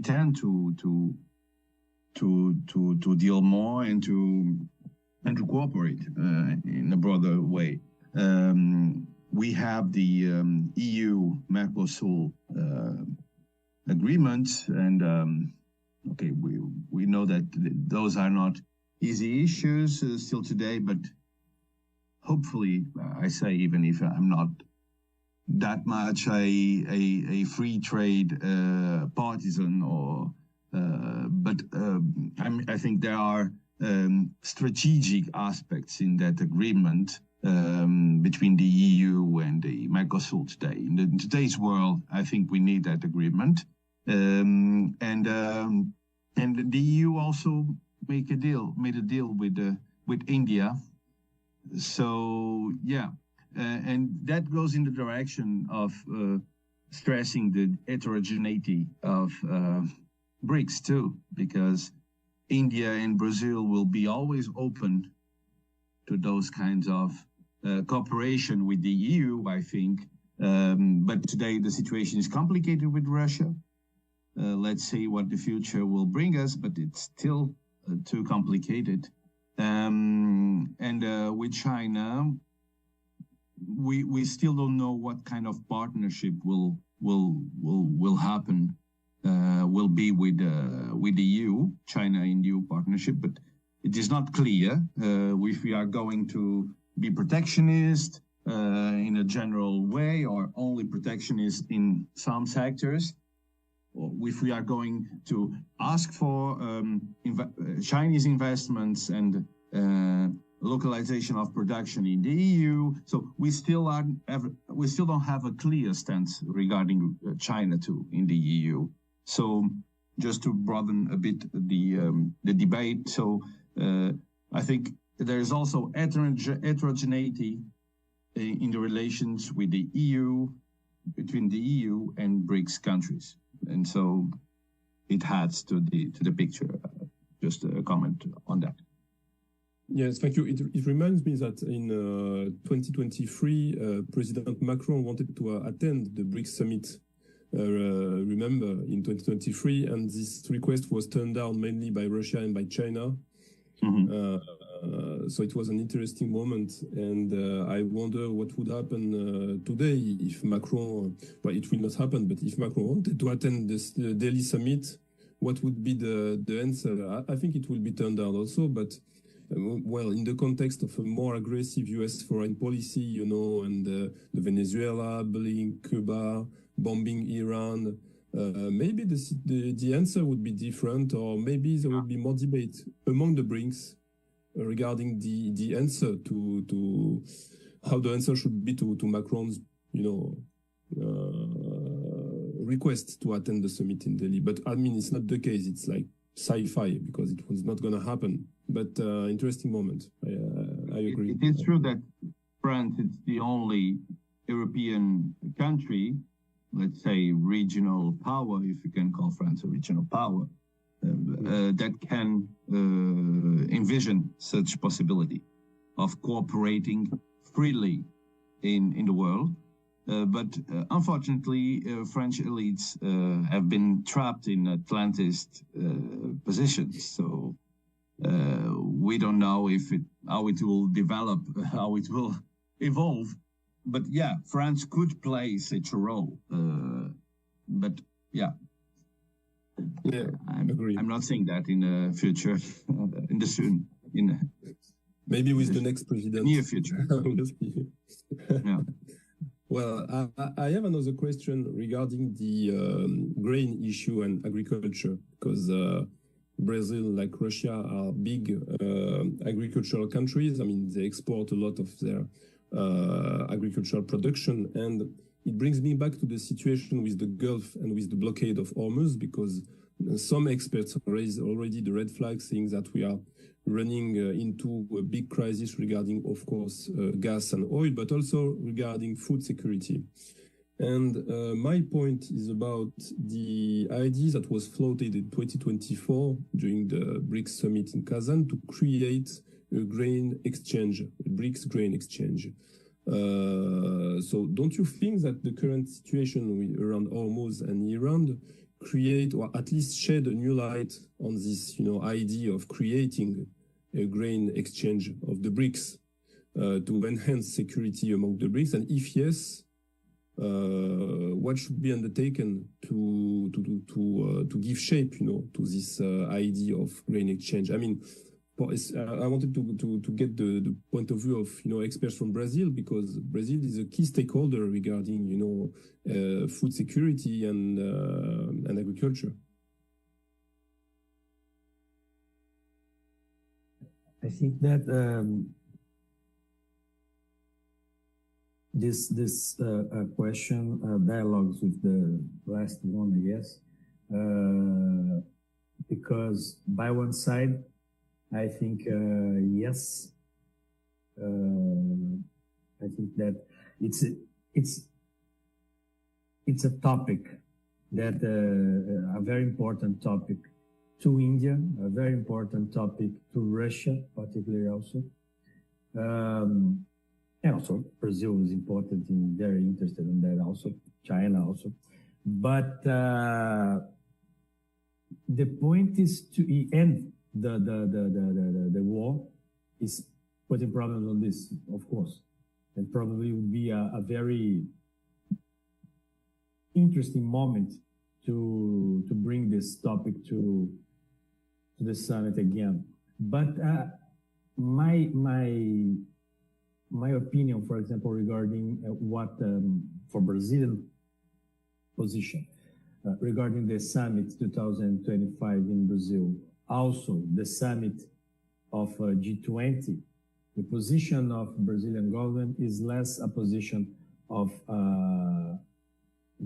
tend to deal more and to cooperate in a broader way. We have the EU-Mercosur agreement, and okay, we know that those are not easy issues still today, but hopefully, I say, even if I'm not that much a free trade partisan, or but I think there are strategic aspects in that agreement between the EU and the Mercosur today. In today's world, I think we need that agreement, and the EU also made a deal with India. So yeah, and that goes in the direction of stressing the heterogeneity of BRICS too, because India and Brazil will be always open to those kinds of cooperation with the EU, I think. But today the situation is complicated with Russia. Let's see what the future will bring us, but it's still too complicated. And with China, we still don't know what kind of partnership will happen. Will be with the EU, China and EU partnership, but it is not clear if we are going to be protectionist in a general way, or only protectionist in some sectors, or if we are going to ask for Chinese investments and localization of production in the EU. So we still don't have a clear stance regarding China too in the EU. So just to broaden a bit the debate, so I think there is also heterogeneity in the relations with the EU, between the EU and BRICS countries, and so it adds to the picture. Just a comment on that. Yes, thank you. It reminds me that in 2023, President Macron wanted to attend the BRICS summit. Remember, in 2023, and this request was turned down mainly by Russia and by China. So it was an interesting moment, and I wonder what would happen today if Macron, well, it will not happen, but if Macron wanted to attend this Delhi summit, what would be the answer? I think it will be turned down also, but well, in the context of a more aggressive U.S. foreign policy, you know, and the Venezuela, bullying Cuba, bombing Iran, maybe the answer would be different, or maybe there would be more debate among the BRICS regarding the answer to how the answer should be to Macron's, you know, request to attend the summit in Delhi. But I mean, it's not the case. It's like sci-fi because it was not going to happen. But interesting moment. I agree. It is true that France is the only European country, let's say regional power, if you can call France a regional power, that can envision such possibility of cooperating freely in the world. But unfortunately, French elites have been trapped in Atlantist positions. So we don't know how it will develop, how it will evolve. But yeah, France could play such a role. But yeah. Yeah, agree. I'm not saying that in the future, maybe with the next president. Near future. Yeah. Well, I have another question regarding the grain issue and agriculture, because Brazil, like Russia, are big agricultural countries. I mean, they export a lot of their agricultural production, and it brings me back to the situation with the Gulf and with the blockade of Hormuz, because some experts raised already the red flag, saying that we are running into a big crisis regarding, of course, gas and oil, but also regarding food security. And my point is about the idea that was floated in 2024 during the BRICS summit in Kazan to create a grain exchange, a BRICS grain exchange. So don't you think that the current situation around Hormuz and Iran create, or at least shed a new light on this, you know, idea of creating a grain exchange of the BRICS to enhance security among the BRICS? And if yes, what should be undertaken to give shape, you know, to this idea of grain exchange? I mean, I wanted to get the point of view of, you know, experts from Brazil, because Brazil is a key stakeholder regarding, you know, food security and agriculture. I think that this question dialogues with the last one, I guess, because by one side, I think yes, I think that it's a topic that a very important topic to India, a very important topic to Russia, particularly also. And also Brazil is important and very interested in that also, China also. But the point is to end the war is putting problems on this, of course. And probably would be a very interesting moment to bring this topic to the summit again. But my opinion, for example, regarding what for Brazilian position regarding the summit 2025 in Brazil, also the summit of G20, the position of Brazilian government is less a position of the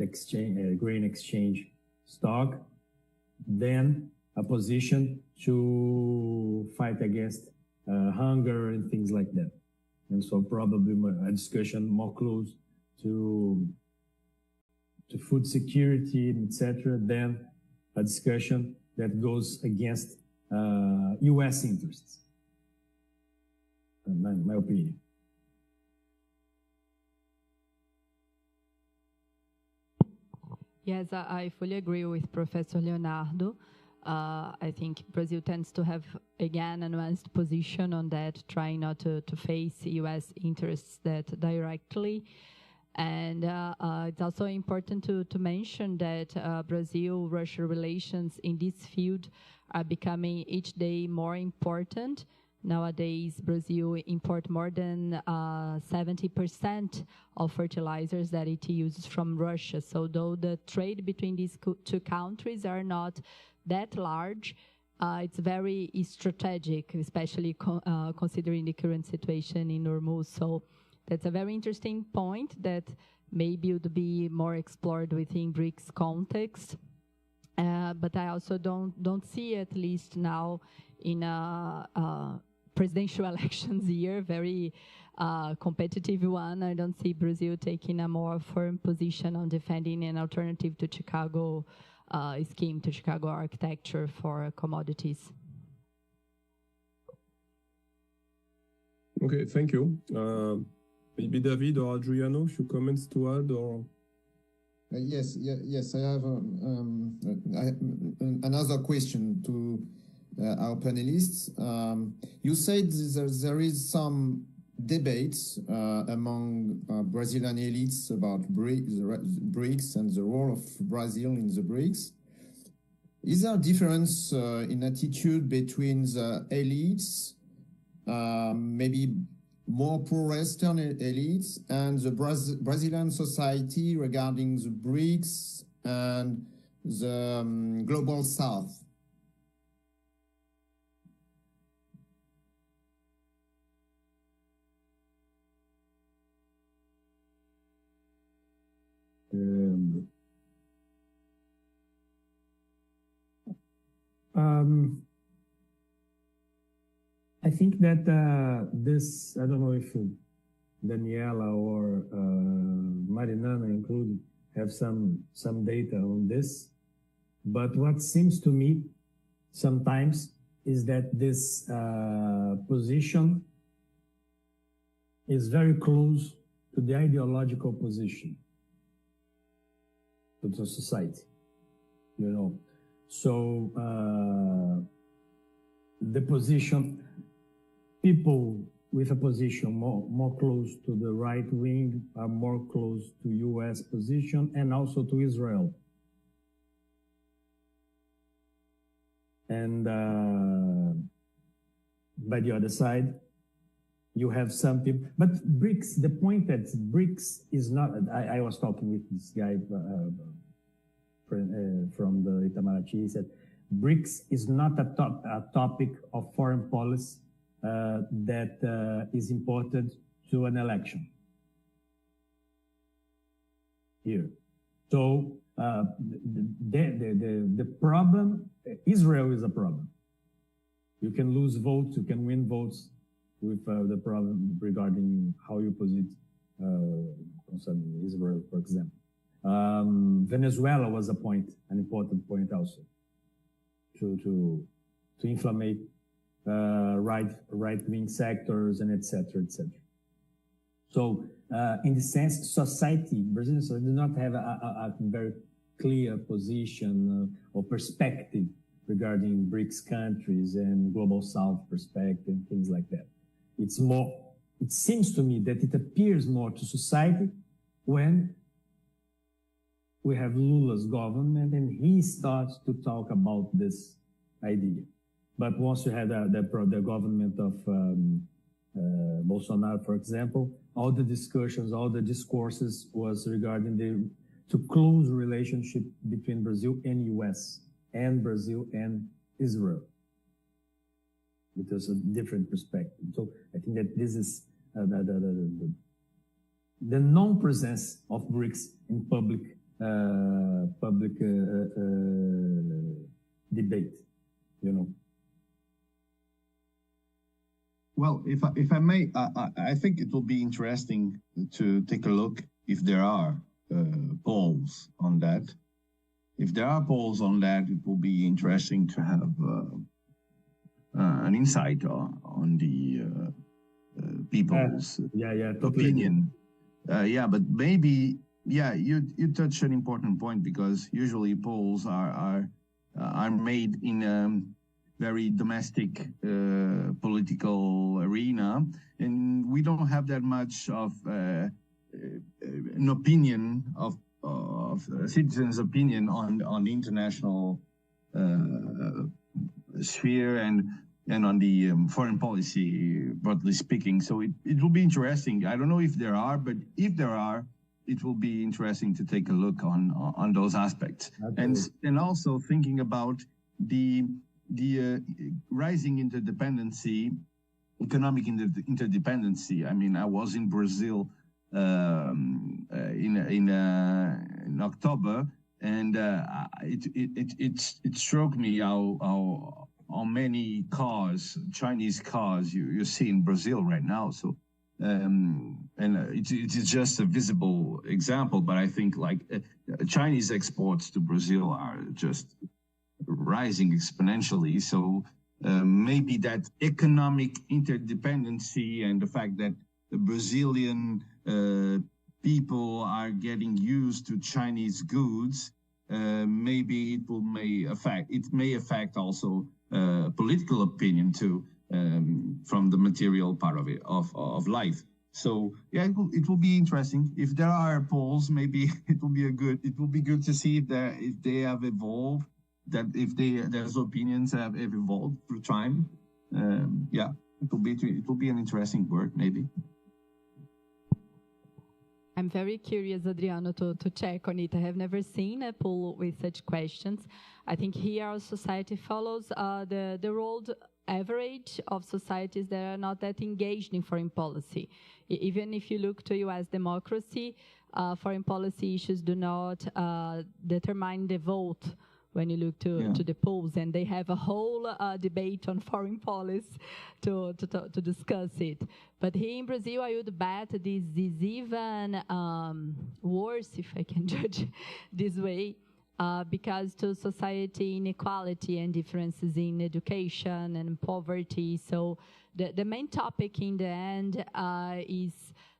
exchange, grain exchange stock than a position to fight against hunger and things like that. And so probably a discussion more close to food security, etc., than a discussion that goes against U.S. interests. My opinion. Yes, I fully agree with Professor Leonardo. I think Brazil tends to have, again, a nuanced position on that, trying not to face U.S. interests that directly. And it's also important to mention that Brazil-Russia relations in this field are becoming each day more important Nowadays, Brazil import more than 70% of fertilizers that it uses from Russia. So though the trade between these two countries are not that large, it's very strategic, especially considering the current situation in Hormuz. So that's a very interesting point that maybe would be more explored within BRICS context. But I also don't see, at least now in presidential elections year, very competitive one, I don't see Brazil taking a more firm position on defending an alternative to Chicago scheme, to Chicago architecture for commodities. Okay, thank you. Maybe David or Adriano, a few comments to add, or? Yes. I have another question to our panelists. You said there is some debates among Brazilian elites about BRICS and the role of Brazil in the BRICS. Is there a difference in attitude between the elites, maybe more pro-Western elites, and the Brazilian society regarding the BRICS and the global South? I think that this, I don't know if Daniela or Marinana included have some data on this, but what seems to me sometimes is that this position is very close to the ideological position to the society, you know. So the position, people with a position more close to the right wing are more close to US position and also to Israel. And by the other side, you have some people, but BRICS, the point that BRICS is not, I was talking with this guy from the Itamaraty, he said, BRICS is not a topic of foreign policy that is important to an election here. So the problem, Israel is a problem. You can lose votes, you can win votes with the problem regarding how you position concerning Israel, for example. Venezuela was an important point also to inflame right-wing sectors and etc. So in the sense, society, Brazilian society does not have a very clear position or perspective regarding BRICS countries and global South perspective and things like that. It's more, it seems to me that it appears more to society when we have Lula's government and he starts to talk about this idea. But once you had the government of Bolsonaro, for example, all the discussions, all the discourses was regarding to close relationship between Brazil and US and Brazil and Israel. It was a different perspective. So I think that this is the non-presence of BRICS in public debate, you know. Well, if I may, I think it will be interesting to take a look if there are polls on that. If there are polls on that, it will be interesting to have an insight on the people's opinion. But maybe, you touch an important point, because usually polls are made in very domestic political arena, and we don't have that much of an opinion of citizens' opinion on the international sphere, and and on the foreign policy, broadly speaking. So it will be interesting. I don't know if there are, but if there are, it will be interesting to take a look on those aspects. And also thinking about the rising interdependency, economic interdependency. I mean, I was in Brazil in October, and it struck me how many cars, Chinese cars, you see in Brazil right now. So, and it is just a visible example, but I think like Chinese exports to Brazil are just rising exponentially. So maybe that economic interdependency and the fact that the Brazilian people are getting used to Chinese goods, maybe it may affect also political opinion too, from the material part of it, of life. So yeah, it will be interesting. If there are polls, maybe it will be good to see if they have evolved, that if their opinions have evolved through time. Yeah, it will be an interesting work, maybe. I'm very curious, Adriano, to check on it. I have never seen a poll with such questions. I think here our society follows the world average of societies that are not that engaged in foreign policy. Even if you look to U.S. democracy, foreign policy issues do not determine the vote when you look to the polls, and they have a whole debate on foreign policy to discuss it. But here in Brazil, I would bet this is even worse, if I can judge this way, because to society inequality and differences in education and poverty. So the main topic in the end is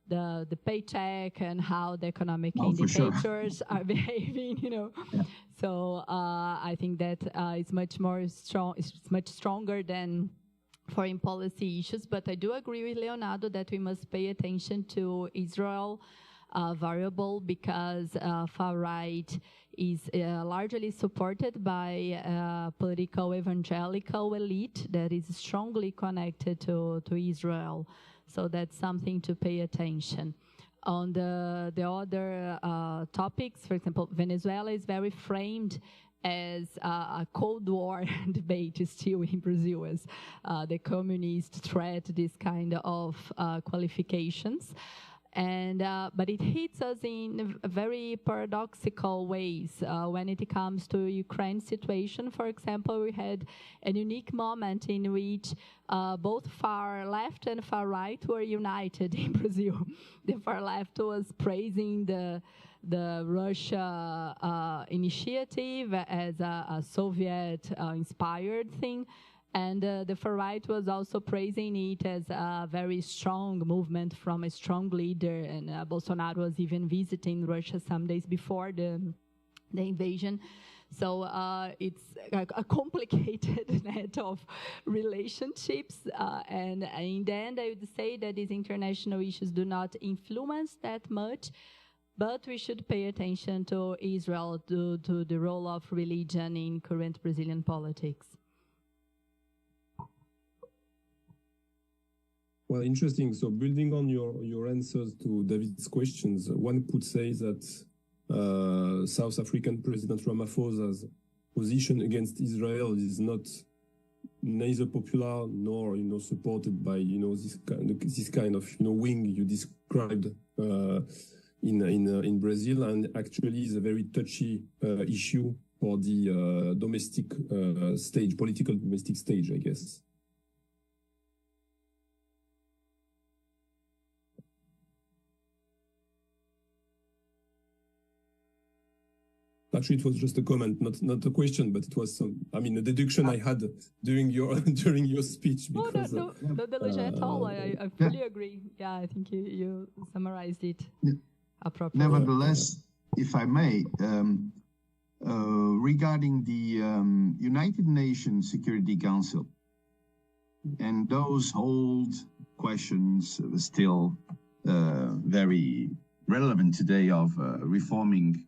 the paycheck and how the economic indicators are behaving, you know. Yeah. So I think that it's much stronger than foreign policy issues. But I do agree with Leonardo that we must pay attention to Israel variable, because far right is largely supported by political evangelical elite that is strongly connected to Israel. So that's something to pay attention. On the other topics, for example, Venezuela is very framed as a Cold War debate still in Brazil, as the communist threat, this kind of qualifications. And but it hits us in very paradoxical ways. When it comes to Ukraine situation, for example, we had a unique moment in which both far left and far right were united in Brazil. The far left was praising the Russia initiative as a Soviet inspired thing. And the far right was also praising it as a very strong movement from a strong leader. And Bolsonaro was even visiting Russia some days before the invasion. So it's a complicated net of relationships. And in the end, I would say that these international issues do not influence that much. But we should pay attention to Israel, to the role of religion in current Brazilian politics. Well, interesting. So building on your answers to David's questions, one could say that South African President Ramaphosa's position against Israel is neither popular nor supported by this kind of wing you described in Brazil, and actually is a very touchy issue for the domestic stage, political domestic stage, I guess. Actually, it was just a comment, not a question, but it was a deduction I had during your speech. Because, no delusion at all. I fully agree. Yeah, I think you summarized it appropriately. Nevertheless, if I may, regarding the United Nations Security Council and those old questions still very relevant today of reforming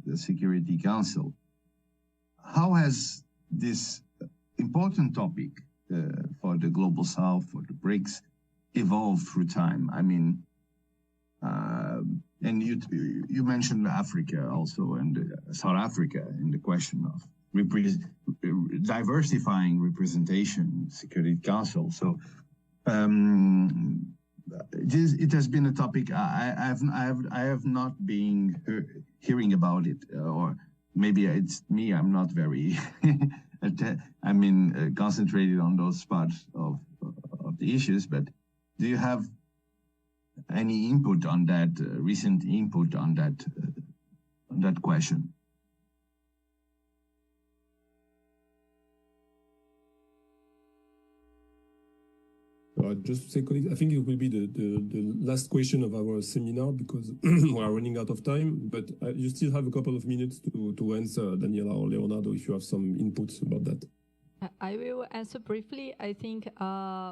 the Security Council. How has this important topic for the Global South, for the BRICS, evolve through time. I mean, and you mentioned Africa also, and South Africa in the question of diversifying representation, Security Council. So it has been a topic I have not been hearing about it, or maybe it's me. I'm not very concentrated on those parts of the issues. But do you have any input on that? Recent input on that question? Just to say, colleagues, I think it will be the last question of our seminar because we are running out of time, but you still have a couple of minutes to answer, Daniela or Leonardo, if you have some inputs about that. I will answer briefly. I think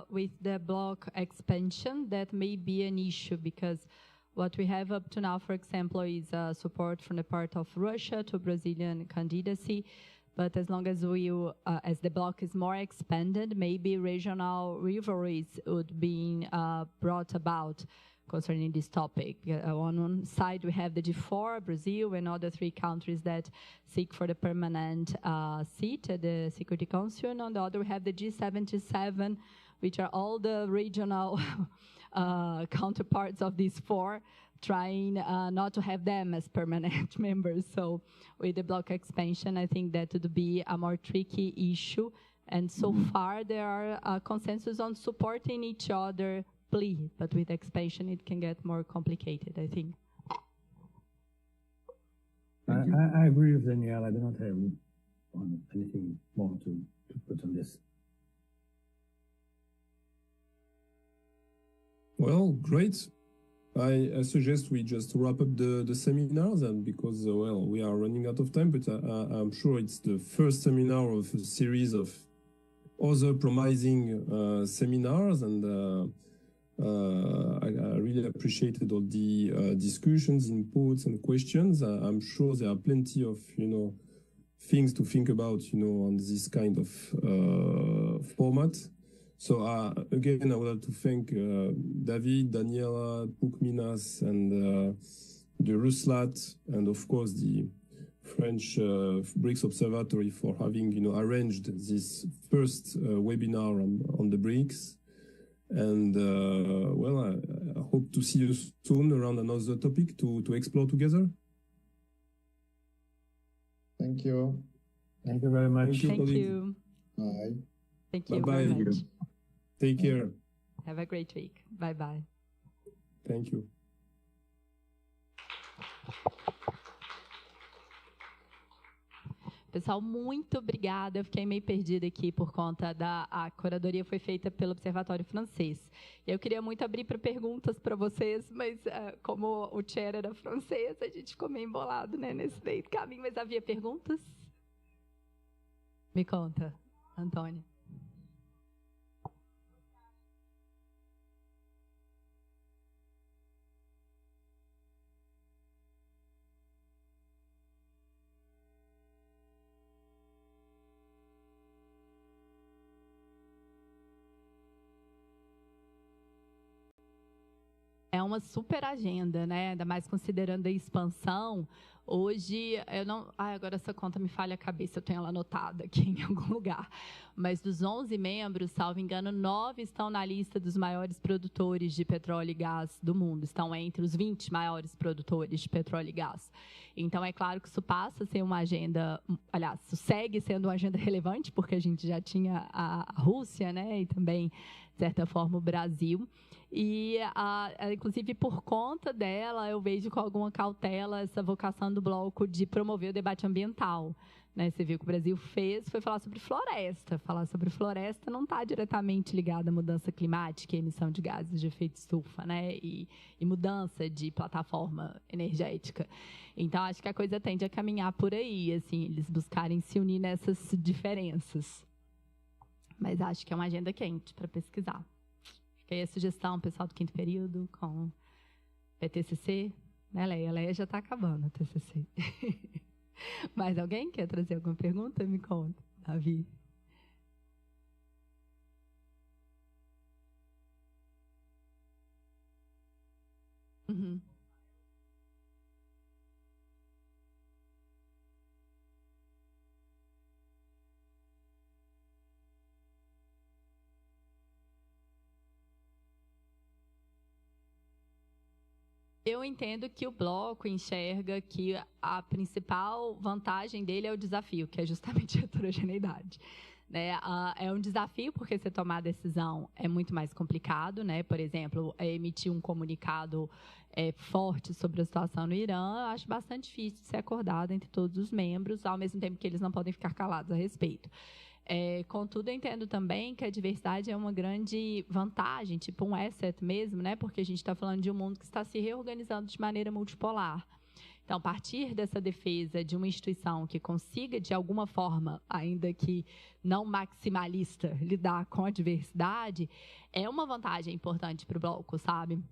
with the bloc expansion, that may be an issue because what we have up to now, for example, is support from the part of Russia to Brazilian candidacy. But as long as as the bloc is more expanded, maybe regional rivalries would be brought about concerning this topic. On one side, we have the G4, Brazil, and other 3 countries that seek for the permanent seat at the Security Council. And on the other, we have the G77, which are all the regional counterparts of these 4, trying not to have them as permanent members. So with the bloc expansion, I think that would be a more tricky issue. And so far, there are consensus on supporting each other plea, but with expansion, it can get more complicated, I think. I agree with Danielle. I do not have anything more to put on this. Well, great. I suggest we just wrap up the seminars, and because well, we are running out of time, but I'm sure it's the first seminar of a series of other promising seminars, and I really appreciated all the discussions, inputs, and questions. I'm sure there are plenty of things to think about on this kind of format. So again, I would like to thank David, Daniela, Minas, and the Ruslat, and of course the French BRICS Observatoire for having arranged this first webinar on the BRICS. And well, I hope to see you soon around another topic to explore together. Thank you. Thank you very much. Thank you. Bye. Thank you Bye-bye. very much. Take care. Have a great week. Bye-bye. Thank you. Pessoal, muito obrigada. Eu fiquei meio perdida aqui por conta a curadoria foi feita pelo Observatório francês. E eu queria muito abrir para perguntas para vocês, mas como o chair era francês, a gente ficou meio embolado, né, nesse meio do caminho. Mas havia perguntas? Me conta, Antônio. É uma super agenda, né? Ainda mais considerando a expansão. Hoje, eu não... agora essa conta me falha a cabeça, eu tenho ela anotada aqui em algum lugar. Mas dos 11 membros, salvo engano, 9 estão na lista dos maiores produtores de petróleo e gás do mundo. Estão entre os 20 maiores produtores de petróleo e gás. Então, é claro que isso passa a ser uma agenda... Aliás, isso segue sendo uma agenda relevante, porque a gente já tinha a Rússia, né? E também, de certa forma, o Brasil. E, inclusive, por conta dela, eu vejo com alguma cautela essa vocação do bloco de promover o debate ambiental. Né? Você viu que o Brasil foi falar sobre floresta. Falar sobre floresta não está diretamente ligado à mudança climática e emissão de gases de efeito estufa, né? E mudança de plataforma energética. Então, acho que a coisa tende a caminhar por aí, assim, eles buscarem se unir nessas diferenças. Mas acho que é uma agenda quente para pesquisar. Fica aí a sugestão, pessoal do 5º período, com TCC, né, Leia? A Leia já está acabando, a TCC. Mais alguém quer trazer alguma pergunta? Me conta, Davi. Uhum. Eu entendo que o bloco enxerga que a principal vantagem dele é o desafio, que é justamente a heterogeneidade. Né? É um desafio porque você tomar a decisão é muito mais complicado, né? Por exemplo, emitir um comunicado forte sobre a situação no Irã, eu acho bastante difícil de ser acordado entre todos os membros, ao mesmo tempo que eles não podem ficar calados a respeito. Contudo, eu entendo também que a diversidade é uma grande vantagem, tipo um asset mesmo, né? Porque a gente está falando de um mundo que está se reorganizando de maneira multipolar. Então, a partir dessa defesa de uma instituição que consiga, de alguma forma, ainda que não maximalista, lidar com a diversidade, é uma vantagem importante para o bloco, sabe?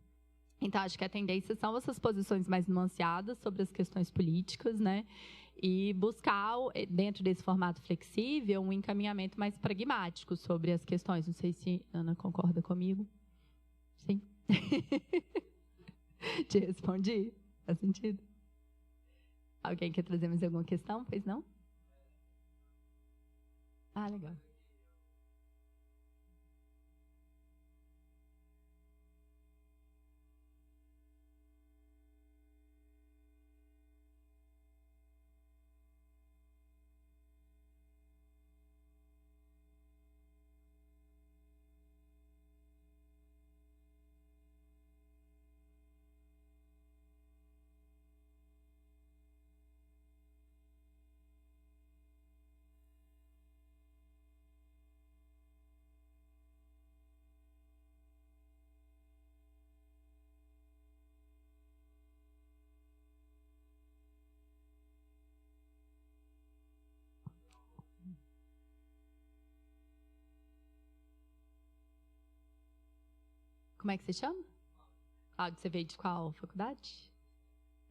Então, acho que a tendência são essas posições mais nuanceadas sobre as questões políticas, né? E buscar, dentro desse formato flexível, um encaminhamento mais pragmático sobre as questões. Não sei se a Ana concorda comigo. Sim. Te respondi? Faz sentido? Alguém quer trazer mais alguma questão? Pois não? Ah, legal. Como é que você chama? Cláudio, você veio de qual faculdade?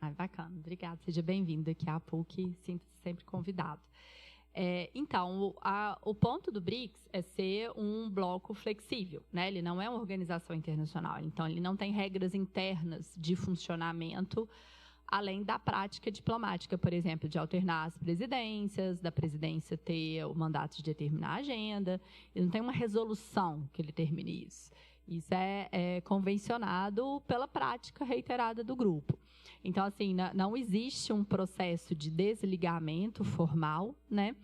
Ah, bacana, obrigada. Seja bem-vindo aqui à PUC, sinta-se sempre convidado. Então, o ponto do BRICS é ser um bloco flexível, né? Ele não é uma organização internacional, então ele não tem regras internas de funcionamento, além da prática diplomática, por exemplo, de alternar as presidências, da presidência ter o mandato de determinar a agenda. Ele não tem uma resolução que ele termine isso. Isso é convencionado pela prática reiterada do grupo. Então, assim, não existe um processo de desligamento formal, né?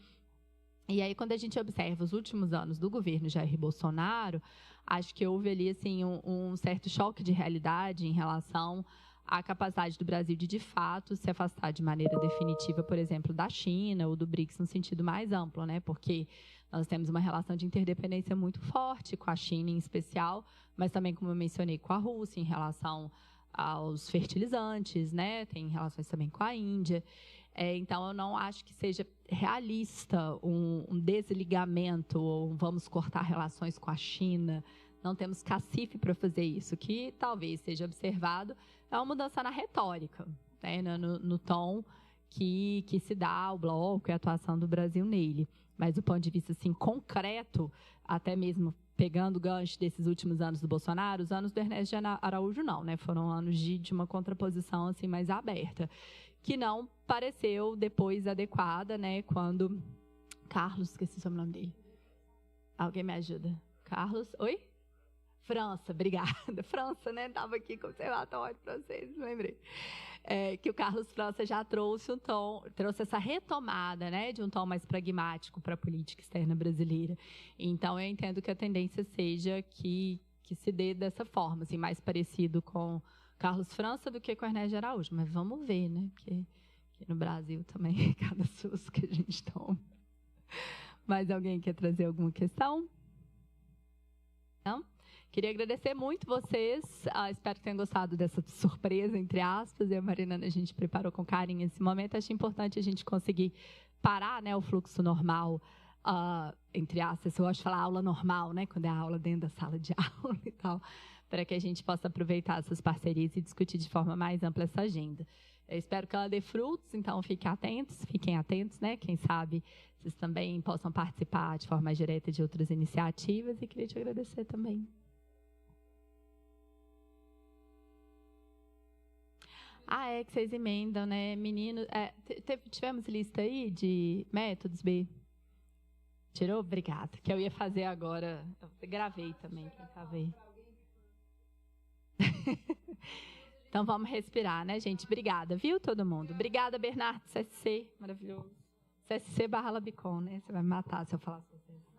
E aí, quando a gente observa os últimos anos do governo Jair Bolsonaro, acho que houve ali, assim, um certo choque de realidade em relação à capacidade do Brasil de fato, se afastar de maneira definitiva, por exemplo, da China ou do BRICS no sentido mais amplo, né? Porque nós temos uma relação de interdependência muito forte com a China, em especial, mas também, como eu mencionei, com a Rússia, em relação aos fertilizantes, né? Tem relações também com a Índia. Então, eu não acho que seja realista um desligamento ou vamos cortar relações com a China. Não temos cacife para fazer isso. O que talvez seja observado é uma mudança na retórica, né? no tom que se dá ao bloco e à atuação do Brasil nele. Mas do ponto de vista assim, concreto, até mesmo pegando o gancho desses últimos anos do Bolsonaro, os anos do Ernesto de Araújo não, né? Foram anos de uma contraposição assim, mais aberta, que não pareceu depois adequada, né? Quando Carlos, esqueci o sobrenome dele. Alguém me ajuda? Carlos, oi? França, obrigada. França, né? Estava aqui com o Observatório francês, lembrei. Que o Carlos França já trouxe trouxe essa retomada, né, de um tom mais pragmático para a política externa brasileira. Então, eu entendo que a tendência seja que se dê dessa forma, assim, mais parecido com Carlos França do que com Ernesto de Araújo. Mas vamos ver, né? Porque aqui no Brasil também é cada susto que a gente toma. Mais alguém quer trazer alguma questão? Não? Queria agradecer muito vocês, espero que tenham gostado dessa surpresa, entre aspas, e a Marinana, a gente preparou com carinho esse momento. Acho importante a gente conseguir parar, né, o fluxo normal, entre aspas, eu gosto de falar aula normal, né, quando é a aula dentro da sala de aula e tal, para que a gente possa aproveitar essas parcerias e discutir de forma mais ampla essa agenda. Eu espero que ela dê frutos, então fiquem atentos, né, quem sabe vocês também possam participar de forma mais direta de outras iniciativas, e queria te agradecer também. Ah, é que vocês emendam, né? Menino, tivemos lista aí de métodos, B? Tirou? Obrigada. Que eu ia fazer agora. Eu gravei também, quem tá vendo. Então vamos respirar, né, gente? Obrigada, viu, todo mundo? Obrigada, Bernardo, CSC, maravilhoso. CSC /Labicon, né? Você vai me matar se eu falar CSC.